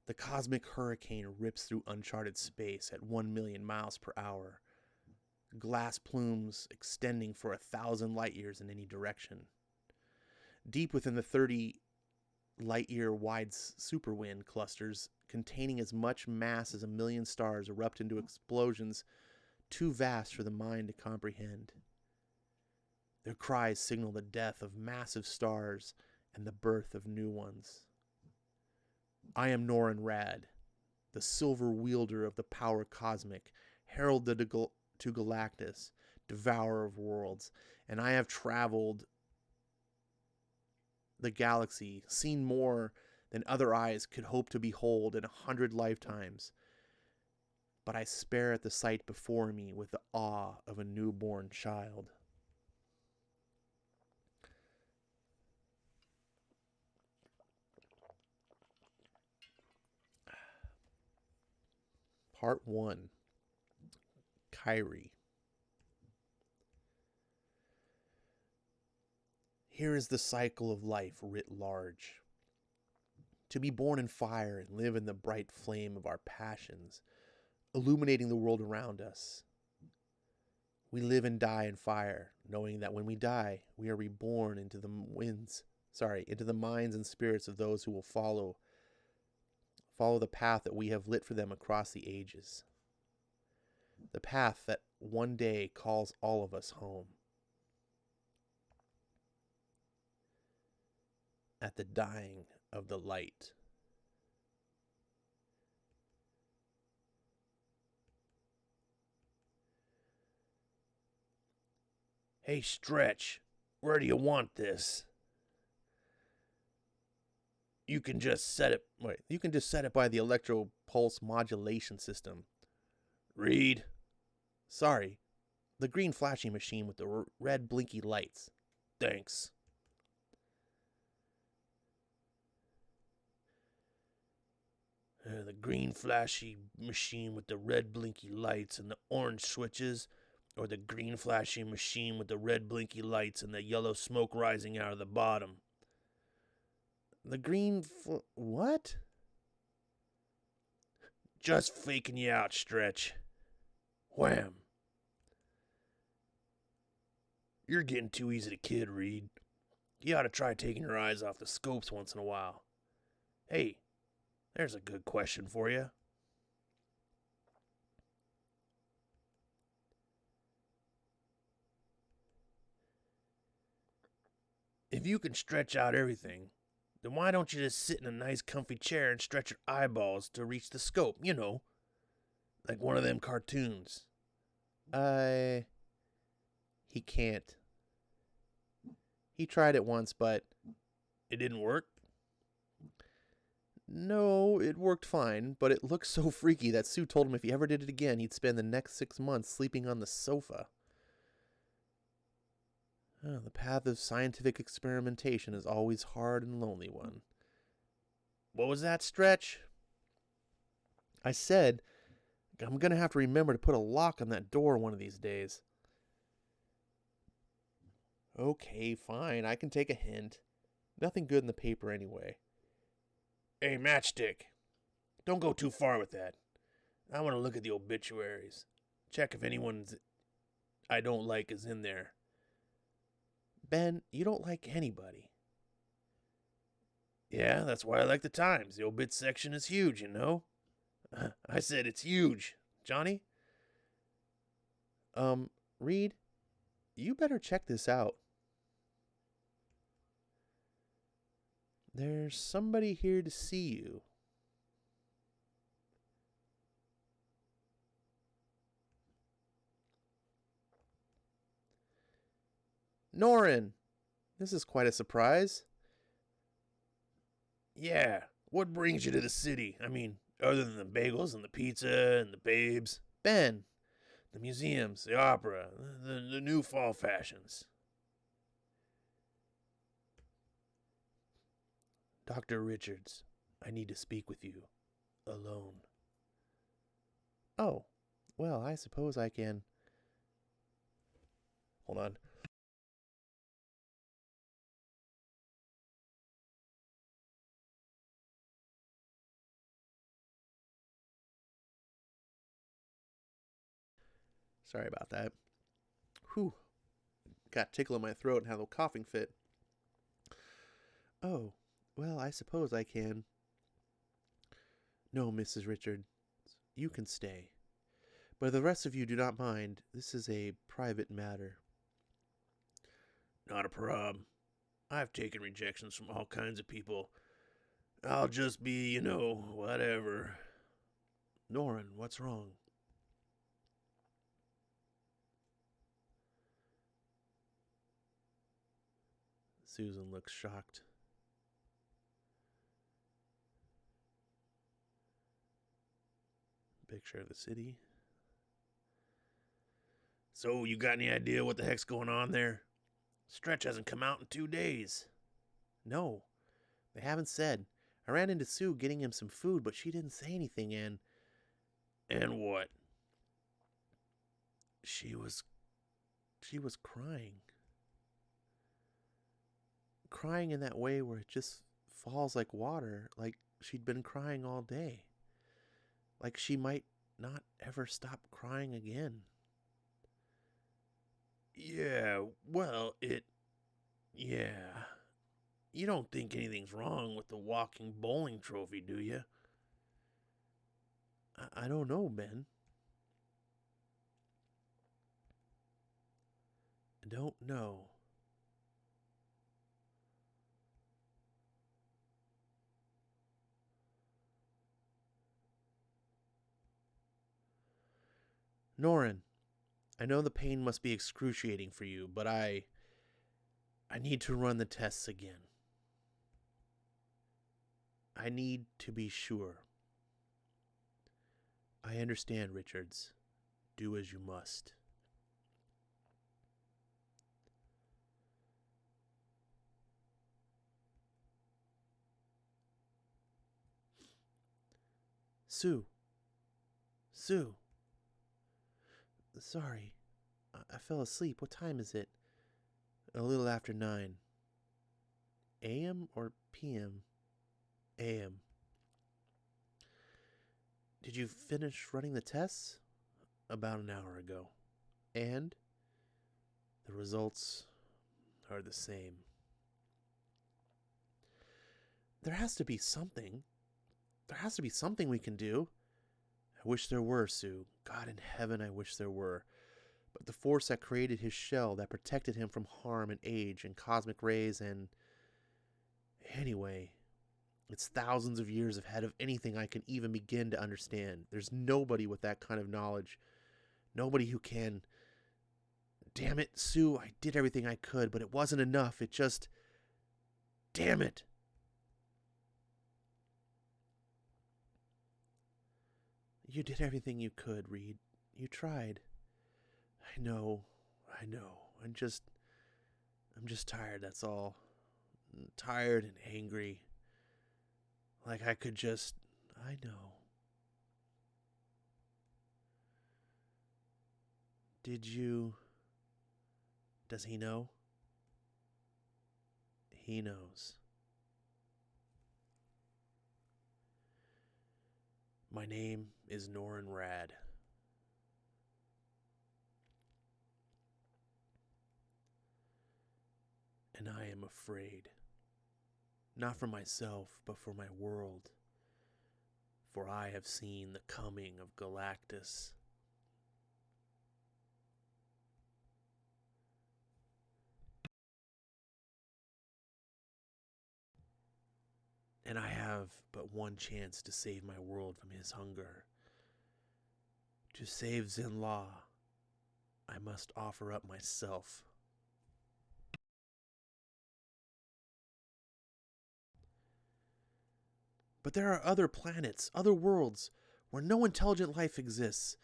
The cosmic hurricane rips through uncharted space at 1 million miles per hour. Glass plumes extending for 1,000 light years in any direction. Deep within the 30 light-year wide superwind clusters, containing as much mass as 1 million stars, erupt into explosions too vast for the mind to comprehend. Their cries signal the death of massive stars and the birth of new ones. I am Norin Rad, the silver wielder of the power cosmic, herald to Galactus, devourer of worlds, and I have traveled the galaxy, seen more than other eyes could hope to behold in 100 lifetimes. But I stare at the sight before me with the awe of a newborn child. Part 1. Kyrie. Here is the cycle of life writ large. To be born in fire and live in the bright flame of our passions, illuminating the world around us. We live and die in fire, knowing that when we die, we are reborn into the minds and spirits of those who will follow the path that we have lit for them across the ages. The path that one day calls all of us home. At the dying of the light. Hey, Stretch, where do you want this? You can just set it by the electro pulse modulation system. Reed, Sorry, the green flashing machine with the red blinky lights. Thanks. The green flashy machine with the red blinky lights and the orange switches, or the green flashy machine with the red blinky lights and the yellow smoke rising out of the bottom. The what? Just faking you out, Stretch. Wham. You're getting too easy to kid, Reed. You ought to try taking your eyes off the scopes once in a while. Hey, there's a good question for you. If you can stretch out everything, then why don't you just sit in a nice comfy chair and stretch your eyeballs to reach the scope, you know, like one of them cartoons? He can't. He tried it once, but it didn't work? No, it worked fine, but it looked so freaky that Sue told him if he ever did it again, he'd spend the next 6 months sleeping on the sofa. The path of scientific experimentation is always hard and lonely one. What was that, Stretch? I said, I'm going to have to remember to put a lock on that door one of these days. Okay, fine, I can take a hint. Nothing good in the paper anyway. Hey, Matchstick, don't go too far with that. I want to look at the obituaries. Check if anyone's I don't like is in there. Ben, you don't like anybody. Yeah, that's why I like the Times. The obit section is huge, you know? I said it's huge. Johnny? Reed, you better check this out. There's somebody here to see you. Norin! This is quite a surprise. Yeah, what brings you to the city? I mean, other than the bagels and the pizza and the babes. Ben! The museums, the opera, the new fall fashions. Dr. Richards, I need to speak with you. Alone. Oh, well, I suppose I can. Hold on. Sorry about that. Whew. Got a tickle in my throat and had a little coughing fit. Oh, well, I suppose I can. No, Mrs. Richards, you can stay. But if the rest of you do not mind, this is a private matter. Not a problem. I've taken rejections from all kinds of people. I'll just be, whatever. Norin, what's wrong? Susan looks shocked. Picture of the city. So, you got any idea what the heck's going on there? Stretch hasn't come out in 2 days. No, they haven't said. I ran into Sue getting him some food, but she didn't say anything, and... And what? She was crying. Crying in that way where it just falls like water, like she'd been crying all day. Like she might not ever stop crying again. Yeah, well, yeah. You don't think anything's wrong with the walking bowling trophy, do you? I don't know, Ben. I don't know. Norin, I know the pain must be excruciating for you, but I need to run the tests again. I need to be sure. I understand, Richards. Do as you must. Sue. Sue. Sorry. I fell asleep. What time is it? A little after 9. AM or PM? AM. Did you finish running the tests? About an hour ago. And? The results are the same. There has to be something. There has to be something we can do. I wish there were, Sue. God in heaven, I wish there were. But the force that created his shell, that protected him from harm and age and cosmic rays and... Anyway, it's thousands of years ahead of anything I can even begin to understand. There's nobody with that kind of knowledge. Nobody who can... Damn it, Sue, I did everything I could, but it wasn't enough. It just... Damn it! You did everything you could, Reed. You tried. I know. I'm just tired, that's all. I'm tired and angry. Like I could just... I know. Did you... Does he know? He knows. My name is Norin Rad. And I am afraid. Not for myself, but for my world. For I have seen the coming of Galactus. And I have but one chance to save my world from his hunger. To save Zenla, I must offer up myself. But there are other planets, other worlds, where no intelligent life exists.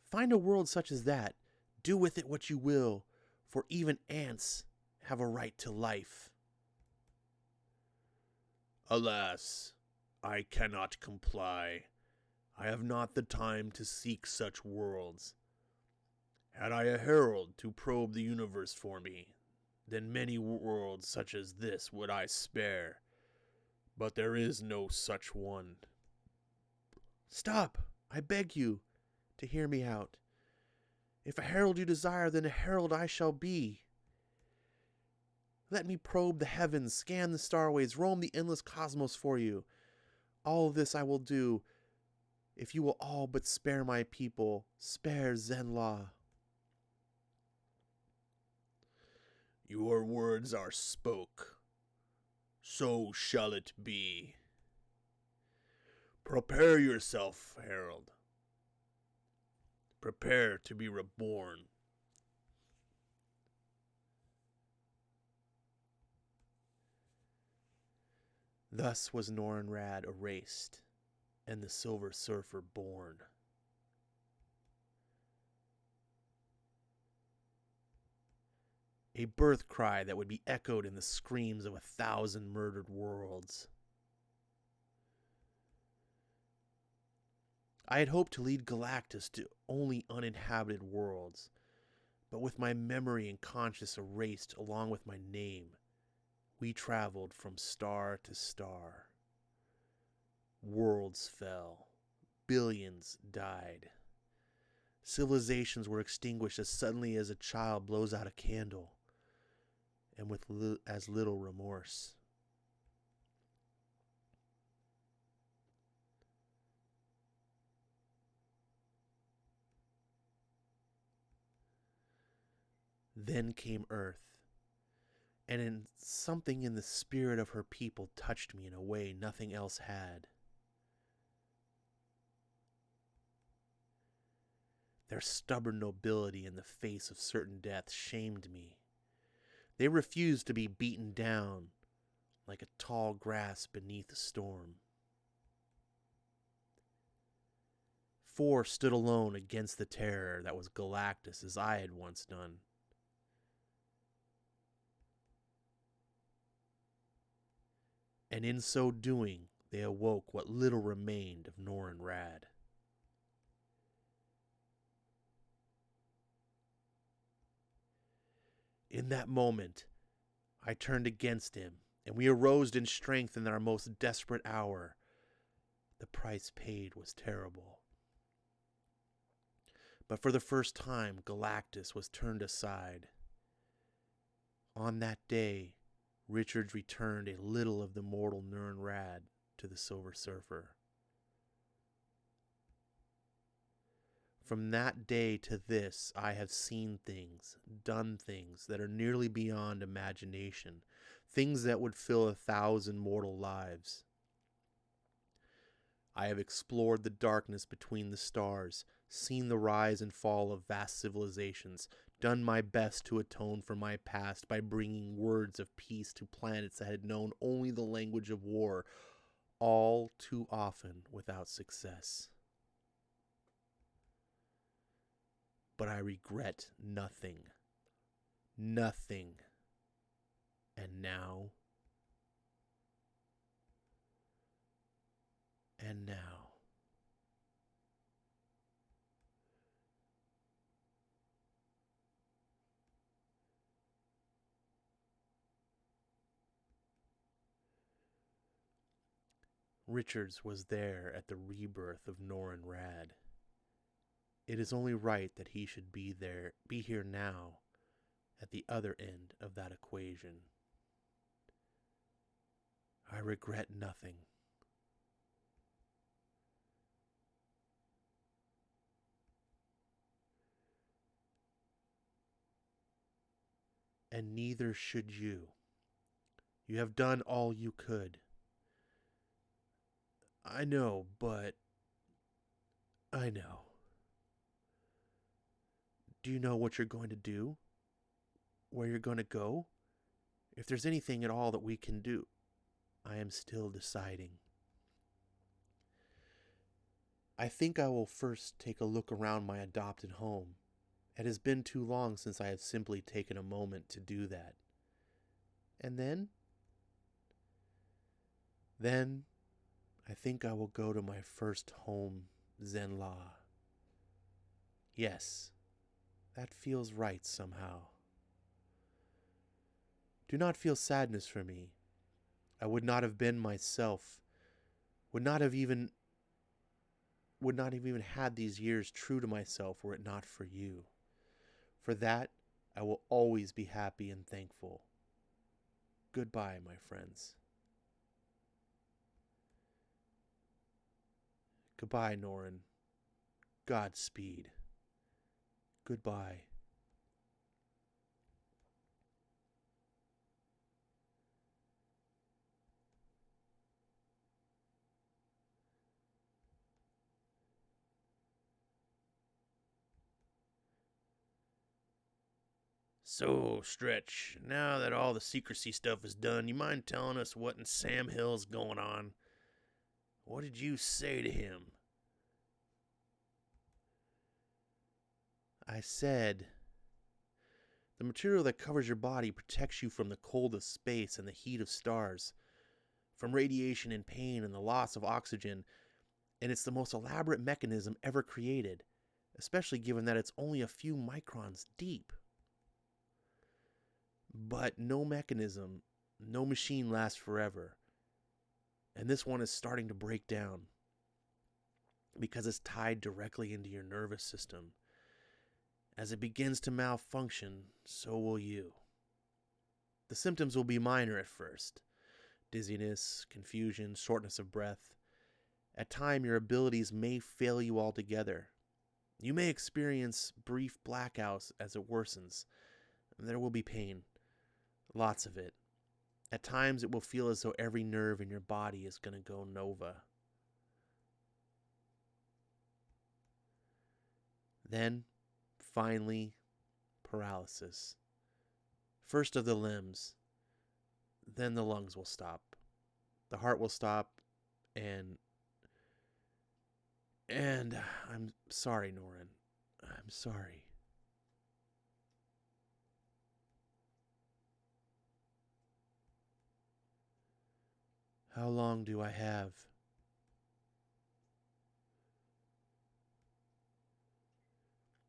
Find a world such as that. Do with it what you will, for even ants have a right to life. Alas, I cannot comply. I have not the time to seek such worlds. Had I a herald to probe the universe for me, then many worlds such as this would I spare. But there is no such one. Stop, I beg you, to hear me out. If a herald you desire, then a herald I shall be. Let me probe the heavens, scan the starways, roam the endless cosmos for you. All of this I will do, if you will all but spare my people, spare Zenla. Your words are spoke. So shall it be. Prepare yourself, herald. Prepare to be reborn. Thus was Norinrad erased, and the Silver Surfer born. A birth cry that would be echoed in the screams of 1,000 murdered worlds. I had hoped to lead Galactus to only uninhabited worlds, but with my memory and conscience erased along with my name, we traveled from star to star. Worlds fell. Billions died. Civilizations were extinguished as suddenly as a child blows out a candle, and with as little remorse. Then came Earth, and something in the spirit of her people touched me in a way nothing else had. Their stubborn nobility in the face of certain death shamed me. They refused to be beaten down like a tall grass beneath a storm. force stood alone against the terror that was Galactus as I had once done. And in so doing, they awoke what little remained of Norrin Radd. In that moment, I turned against him, and we arose in strength in our most desperate hour. The price paid was terrible. But for the first time, Galactus was turned aside. On that day, Richards returned a little of the mortal Norrin Radd to the Silver Surfer. From that day to this, I have seen things, done things that are nearly beyond imagination, things that would fill 1,000 mortal lives. I have explored the darkness between the stars, seen the rise and fall of vast civilizations, done my best to atone for my past by bringing words of peace to planets that had known only the language of war, all too often without success. But I regret nothing. Nothing. And now. And now. Richards was there at the rebirth of Norrin Radd. It is only right that he should be here now, at the other end of that equation. I regret nothing. And neither should you. You have done all you could. I know, but I know. Do you know what you're going to do? Where you're going to go? If there's anything at all that we can do, I am still deciding. I think I will first take a look around my adopted home. It has been too long since I have simply taken a moment to do that. And then I think I will go to my first home, Zenla. Yes, that feels right somehow. Do not feel sadness for me. I would not have been myself, would not have even had these years true to myself were it not for you. For that, I will always be happy and thankful. Goodbye, my friends. Goodbye, Norrin. Godspeed. Goodbye. So, Stretch, now that all the secrecy stuff is done, you mind telling us what in Sam Hill's going on? What did you say to him? I said, the material that covers your body protects you from the cold of space and the heat of stars, from radiation and pain and the loss of oxygen, and it's the most elaborate mechanism ever created, especially given that it's only a few microns deep. But no mechanism, no machine lasts forever. And this one is starting to break down because it's tied directly into your nervous system. As it begins to malfunction, so will you. The symptoms will be minor at first. Dizziness, confusion, shortness of breath. At times, your abilities may fail you altogether. You may experience brief blackouts as it worsens. There will be pain. Lots of it. At times, it will feel as though every nerve in your body is going to go nova. Then, finally, paralysis. First of the limbs, then the lungs will stop. The heart will stop, and And I'm sorry, Norin. I'm sorry. How long do I have?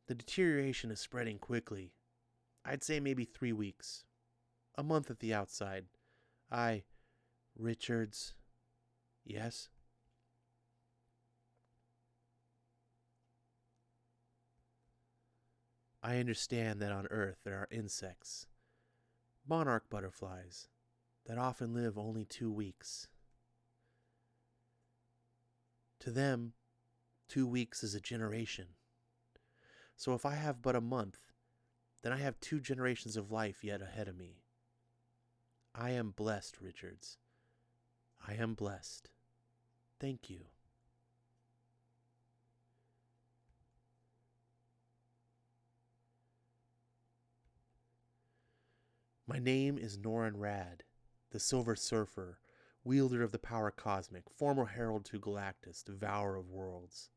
The deterioration is spreading quickly. I'd say maybe 3 weeks. A month at the outside. Richards. Yes? I understand that on Earth there are insects, monarch butterflies, that often live only 2 weeks. To them, 2 weeks is a generation. So if I have but a month, then I have 2 generations of life yet ahead of me. I am blessed, Richards. I am blessed. Thank you. My name is Norin Rad, the Silver Surfer, wielder of the power cosmic, former herald to Galactus, devourer of worlds.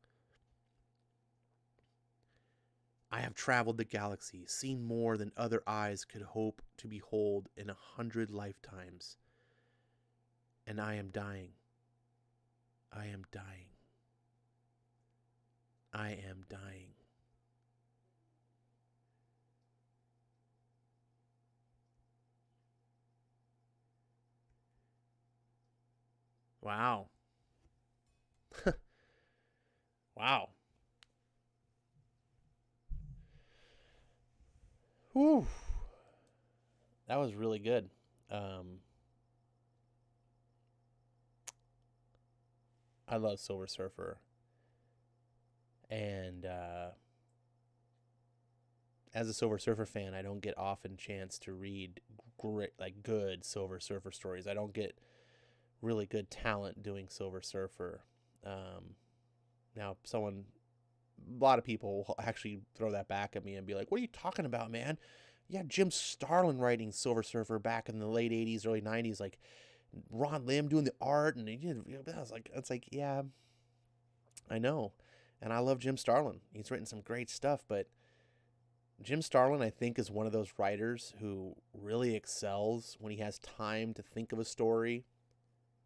I have traveled the galaxy, seen more than other eyes could hope to behold in 100 lifetimes. And I am dying. I am dying. I am dying. Wow. Wow. Whew. That was really good. Um, I love Silver Surfer. And as a Silver Surfer fan, I don't get often chance to read great, like good Silver Surfer stories. I don't get really good talent doing Silver Surfer. Um, Now, a lot of people will actually throw that back at me and be like, "What are you talking about, man? Yeah, Jim Starlin writing Silver Surfer back in the late '80s, early '90s, like Ron Lim doing the art, and I was like, it's like, yeah, I know, and I love Jim Starlin. He's written some great stuff, but Jim Starlin, I think, is one of those writers who really excels when he has time to think of a story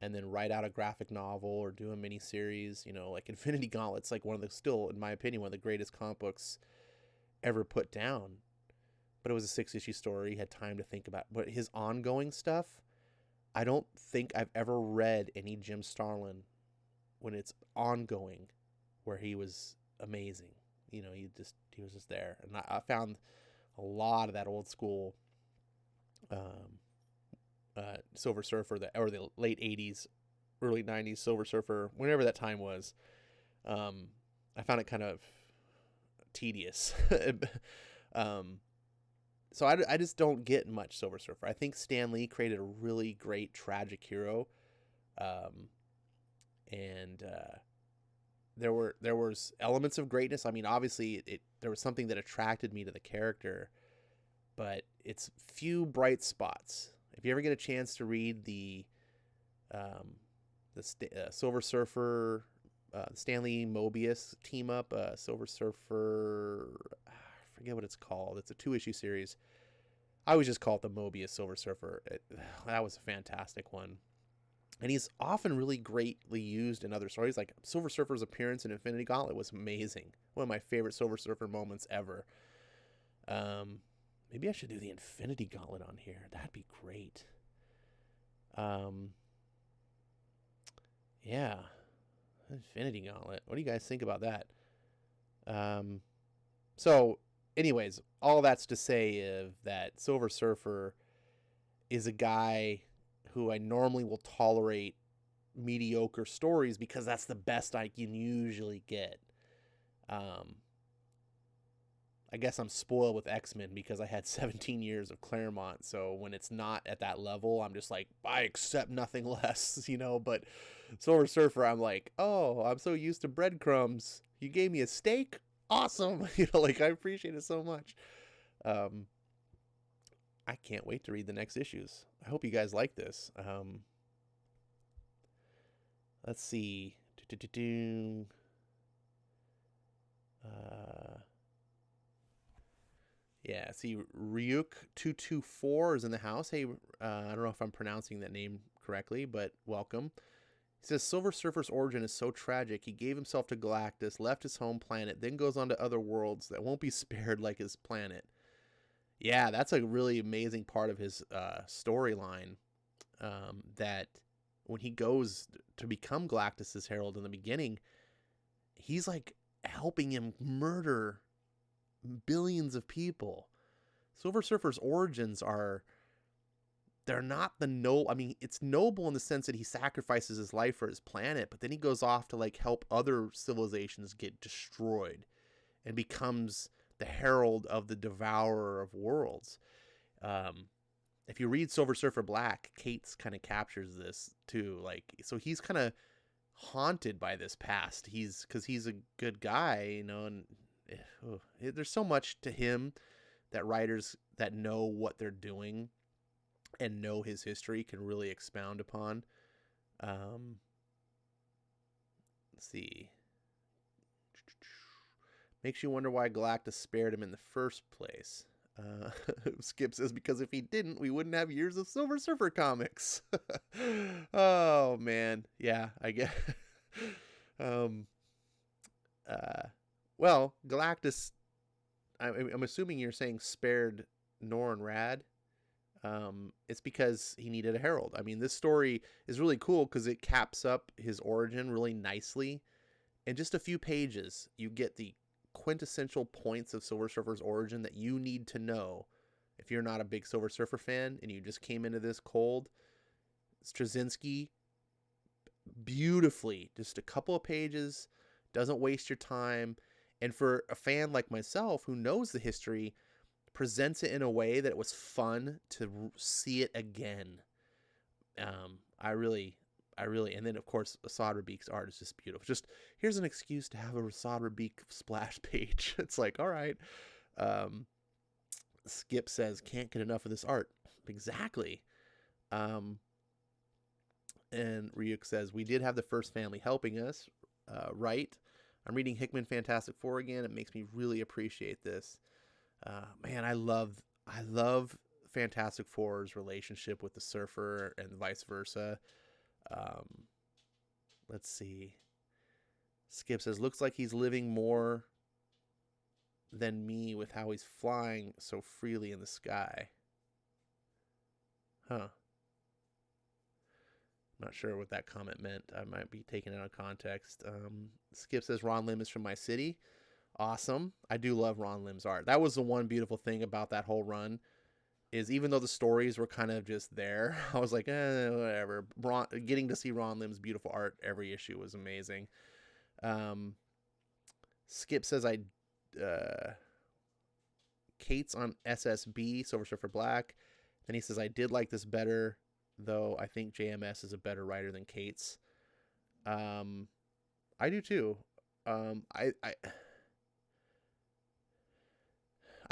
and then write out a graphic novel or do a miniseries. Like Infinity Gauntlet's like one of the, still, in my opinion, one of the greatest comic books ever put down. But it was a 6-issue story. He had time to think about. But his ongoing stuff, I don't think I've ever read any Jim Starlin when it's ongoing where he was amazing. He was just there, and I found a lot of that old school Silver Surfer, or the late '80s, early '90s Silver Surfer, whenever that time was. I found it kind of tedious. um, so I just don't get much Silver Surfer. I think Stan Lee created a really great tragic hero, um, and there was elements of greatness. I mean, obviously, there was something that attracted me to the character, but it's few bright spots. If you ever get a chance to read um, Silver Surfer, Stanley Mobius team up, Silver Surfer, I forget what it's called. It's a 2-issue series. I always just call it the Mobius Silver Surfer. That was a fantastic one. And he's often really greatly used in other stories. Like Silver Surfer's appearance in Infinity Gauntlet was amazing. One of my favorite Silver Surfer moments ever. Maybe I should do the Infinity Gauntlet on here. That'd be great. Um, yeah, Infinity Gauntlet. What do you guys think about that? Um, so, anyways, all that's to say that Silver Surfer is a guy who I normally will tolerate mediocre stories because that's the best I can usually get. I guess I'm spoiled with X-Men because I had 17 years of Claremont. So when it's not at that level, I'm just like, I accept nothing less, But Silver Surfer, I'm like, oh, I'm so used to breadcrumbs. You gave me a steak? Awesome. I appreciate it so much. Um, I can't wait to read the next issues. I hope you guys like this. Let's see. Uh, yeah, see, Ryuk224 is in the house. Hey, I don't know if I'm pronouncing that name correctly, but welcome. He says Silver Surfer's origin is so tragic. He gave himself to Galactus, left his home planet, then goes on to other worlds that won't be spared like his planet. Yeah, that's a really amazing part of his storyline. That when he goes to become Galactus's herald in the beginning, he's like helping him murder billions of people. Silver Surfer's origins are, they're not the I mean, it's noble in the sense that he sacrifices his life for his planet, but then he goes off to like help other civilizations get destroyed and becomes the herald of the devourer of worlds. If you read Silver Surfer Black, Cates kind of captures this too. Like, so he's kind of haunted by this past. Because he's a good guy, you know, and there's so much to him that writers that know what they're doing and know his history can really expound upon. Let's see. Makes you wonder why Galactus spared him in the first place. Skip says, because if he didn't, we wouldn't have years of Silver Surfer comics. Oh, man. Yeah, I guess. Well, Galactus, I'm assuming you're saying spared Norrin Rad. It's because he needed a herald. I mean, this story is really cool because it caps up his origin really nicely. In just a few pages, you get the quintessential points of Silver Surfer's origin that you need to know if you're not a big Silver Surfer fan and you just came into this cold. Straczynski, beautifully, just a couple of pages, doesn't waste your time. And for a fan like myself who knows the history, presents it in a way that it was fun to see it again. I really, and then of course Assad Rabique's art is just beautiful. Just here's an excuse to have a Assad Rabique splash page. It's like, all right. Skip says, can't get enough of this art. Exactly. And Ryuk says, we did have the first family helping us, right? I'm reading Hickman Fantastic Four again. It makes me really appreciate this. Man, I love Fantastic Four's relationship with the Surfer and vice versa. Let's see. Skip says, looks like he's living more than me with how he's flying so freely in the sky. Huh. Not sure what that comment meant. I might be taking it out of context. Skip says, Ron Lim is from my city. Awesome. I do love Ron Lim's art. That was the one beautiful thing about that whole run, is even though the stories were kind of just there, I was like, whatever. Getting to see Ron Lim's beautiful art every issue was amazing. Skip says, Cates on SSB, Silver Surfer Black. Then he says, I did like this better, though I think JMS is a better writer than Cates. I do too. I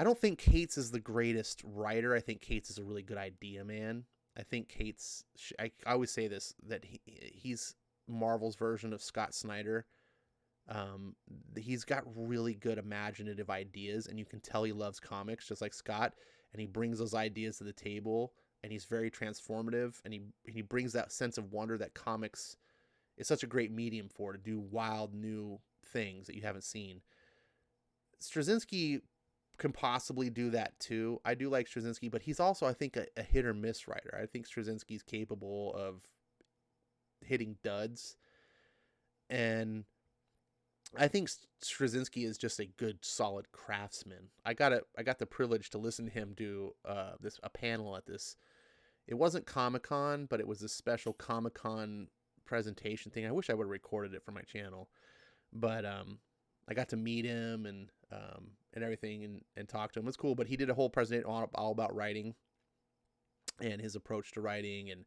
don't think Cates is the greatest writer. I think Cates is a really good idea man. I think Cates, I always say this, that he's Marvel's version of Scott Snyder. He's got really good imaginative ideas, and you can tell he loves comics just like Scott, and he brings those ideas to the table, and he's very transformative, and he brings that sense of wonder that comics is such a great medium for, to do wild new things that you haven't seen. Straczynski can possibly do that too. I do like Straczynski, but he's also, I think, a hit or miss writer. I think Straczynski's capable of hitting duds, and I think Straczynski is just a good, solid craftsman. I got the privilege to listen to him do a panel at this. It wasn't Comic-Con, but it was a special Comic-Con presentation thing. I wish I would have recorded it for my channel, but I got to meet him and everything and talk to him. It's cool, but he did a whole presentation all about writing and his approach to writing and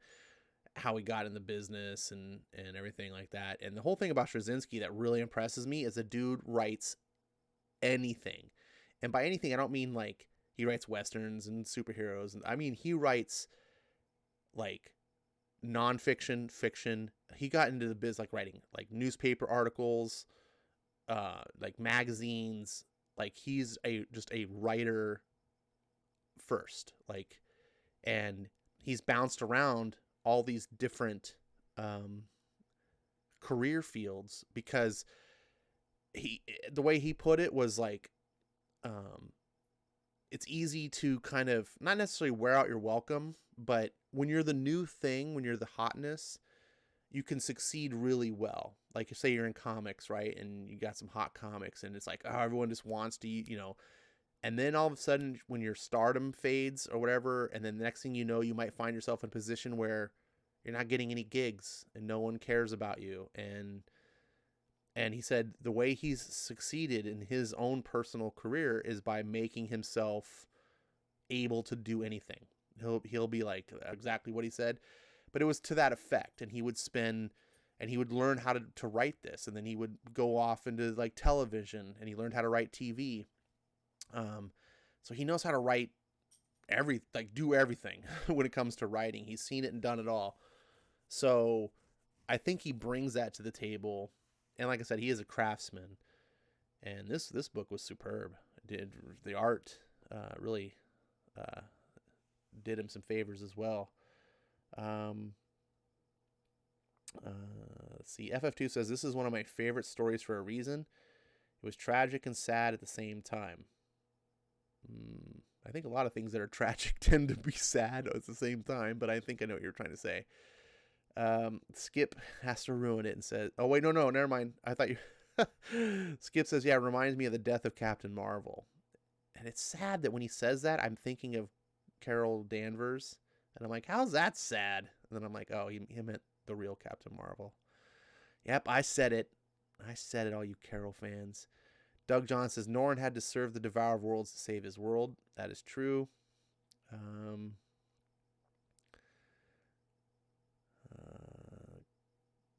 how he got in the business and everything like that. And the whole thing about Straczynski that really impresses me is the dude writes anything. And by anything, I don't mean like he writes Westerns and superheroes. I mean, he writes like nonfiction, fiction. He got into the biz like writing like newspaper articles, like magazines. Like he's just a writer first, like, and he's bounced around all these different um, career fields because the way he put it was like, um, it's easy to kind of not necessarily wear out your welcome, but when you're the new thing, when you're the hotness, you can succeed really well. Like say you're in comics, right? And you got some hot comics and it's like, oh, everyone just wants to, and then all of a sudden when your stardom fades or whatever, and then the next thing you know, you might find yourself in a position where you're not getting any gigs and no one cares about you. And he said the way he's succeeded in his own personal career is by making himself able to do anything. He'll be like exactly what he said, but it was to that effect. And he would learn how to write this, and then he would go off into like television, and he learned how to write TV. So he knows how to write do everything when it comes to writing. He's seen it and done it all. So I think he brings that to the table. And like I said, he is a craftsman, and this book was superb. The art really did him some favors as well. Let's see. FF2 says, this is one of my favorite stories for a reason. It was tragic and sad at the same time. I think a lot of things that are tragic tend to be sad at the same time, but I think I know what you're trying to say. Skip has to ruin it and says, oh wait, no, never mind. I thought you Skip says, yeah, it reminds me of the death of Captain Marvel. And it's sad that when he says that, I'm thinking of Carol Danvers, and I'm like, how's that sad? And then I'm like, oh, he meant the real Captain Marvel. Yep, I said it, all you Carol fans. Doug John says, Norrin had to serve the Devourer of Worlds to save his world. That is true.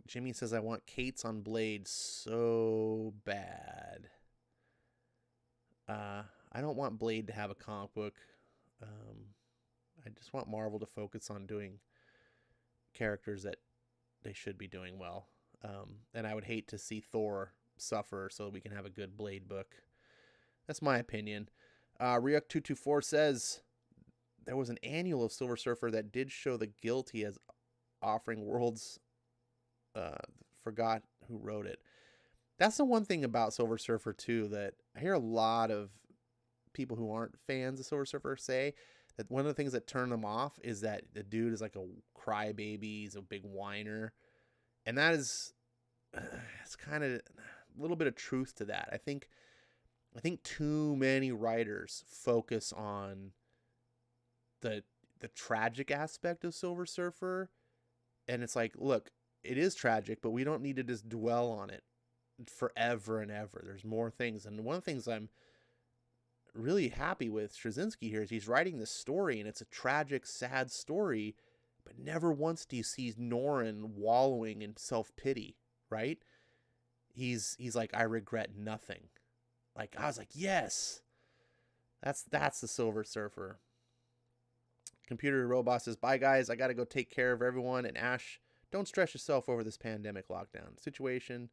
Jimmy says, I want Kate's on Blade so bad. I don't want Blade to have a comic book. I just want Marvel to focus on doing characters that they should be doing well. And I would hate to see Thor suffer so we can have a good Blade book. That's my opinion. Ryuk224 says, there was an annual of Silver Surfer that did show the guilty as offering worlds. Forgot who wrote it. That's the one thing about Silver Surfer too, that I hear a lot of people who aren't fans of Silver Surfer say that one of the things that turn them off is that the dude is like a crybaby, he's a big whiner, and that is, it's kind of a little bit of truth to that. I think too many writers focus on the tragic aspect of Silver Surfer, and it's like, look, it is tragic, but we don't need to just dwell on it forever and ever. There's more things. And one of the things I'm really happy with Straczynski here is he's writing this story, and it's a tragic, sad story, but never once do you see Norrin wallowing in self-pity, right? He's like, I regret nothing. Like, I was like, yes, that's the Silver Surfer. Computer Robot says, bye guys, I gotta go take care of everyone. And Ash, don't stress yourself over this pandemic lockdown situation.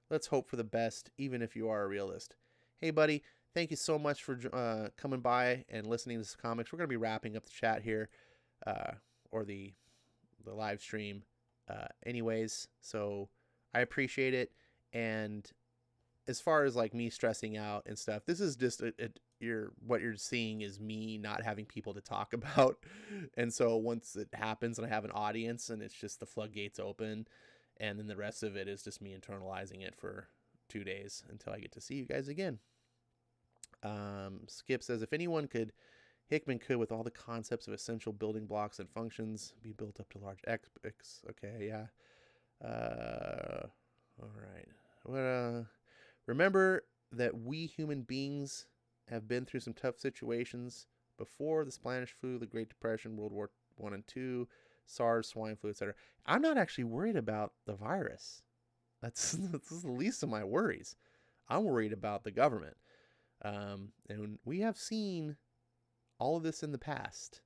Let's hope for the best, even if you are a realist. Hey, buddy, thank you so much for coming by and listening to this comics. We're going to be wrapping up the chat here, or the live stream anyways. So I appreciate it. And as far as like me stressing out and stuff, this is just what you're seeing is me not having people to talk about. And so once it happens and I have an audience and it's just the floodgates open, and then the rest of it is just me internalizing it for 2 days until I get to see you guys again. Skip says, if anyone could, Hickman could, with all the concepts of essential building blocks and functions, be built up to large epics. Okay, yeah. All right. Well, remember that we human beings have been through some tough situations before: the Spanish flu, the Great Depression, World War I and II, SARS, swine flu, etc. I'm not actually worried about the virus. That's the least of my worries. I'm worried about the government. And we have seen all of this in the past.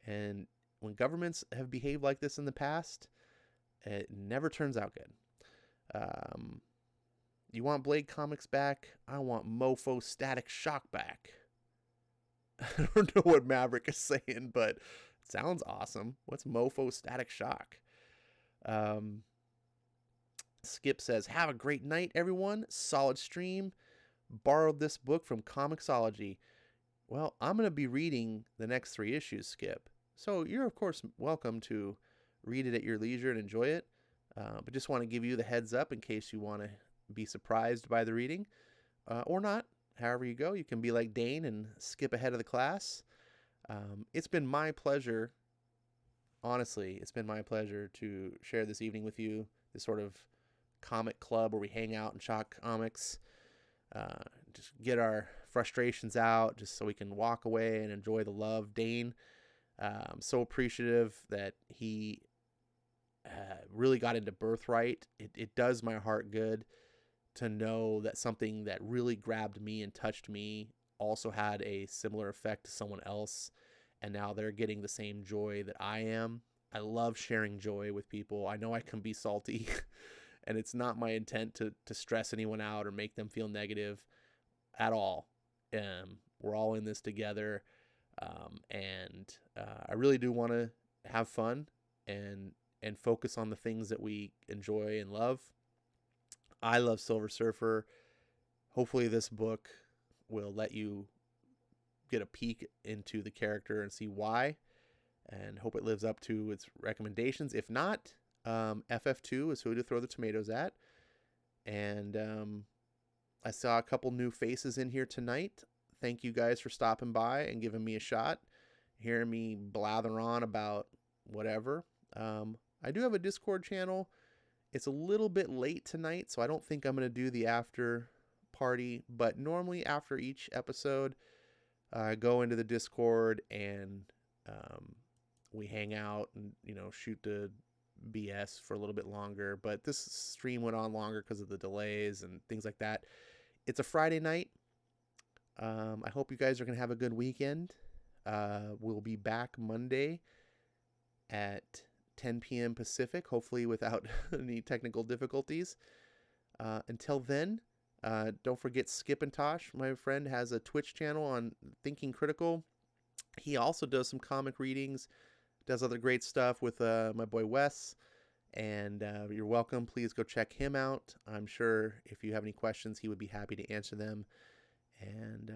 And when governments have behaved like this in the past, it never turns out good. You want Blade Comics back? I want Mofo Static Shock back. I don't know what Maverick is saying, but it sounds awesome. What's Mofo Static Shock? Um, Skip says, have a great night, everyone. Solid stream. Borrowed this book from Comixology. Well, I'm going to be reading the next 3 issues, Skip. So you're, of course, welcome to read it at your leisure and enjoy it. But just want to give you the heads up in case you want to be surprised by the reading or not. However you go, you can be like Dane and skip ahead of the class. It's been my pleasure, honestly, it's been my pleasure to share this evening with you, this sort of comic club where we hang out and chalk comics, just get our frustrations out, just so we can walk away and enjoy the love. Dane, I'm so appreciative that he really got into Birthright. It does my heart good to know that something that really grabbed me and touched me also had a similar effect to someone else, and now they're getting the same joy that I am. I love sharing joy with people. I know I can be salty, and it's not my intent to stress anyone out or make them feel negative at all. We're all in this together, and I really do want to have fun and focus on the things that we enjoy and love. I love Silver Surfer. Hopefully this book will let you get a peek into the character and see why, and hope it lives up to its recommendations. If not, FF2 is who to throw the tomatoes at. And I saw a couple new faces in here tonight. Thank you guys for stopping by and giving me a shot, hearing me blather on about whatever. I do have a Discord channel. It's a little bit late tonight, so I don't think I'm going to do the after party, but normally after each episode, I go into the Discord and we hang out and, shoot the BS for a little bit longer. But this stream went on longer because of the delays and things like that. It's a Friday night. I hope you guys are going to have a good weekend. We'll be back Monday at 10 p.m. Pacific, hopefully without any technical difficulties. Until then, don't forget Skip and Tosh, my friend, has a Twitch channel on Thinking Critical. He also does some comic readings, does other great stuff with my boy Wes, and you're welcome. Please go check him out. I'm sure if you have any questions, he would be happy to answer them. And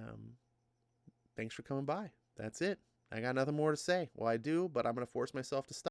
thanks for coming by. That's it. I got nothing more to say. Well, I do, but I'm going to force myself to stop.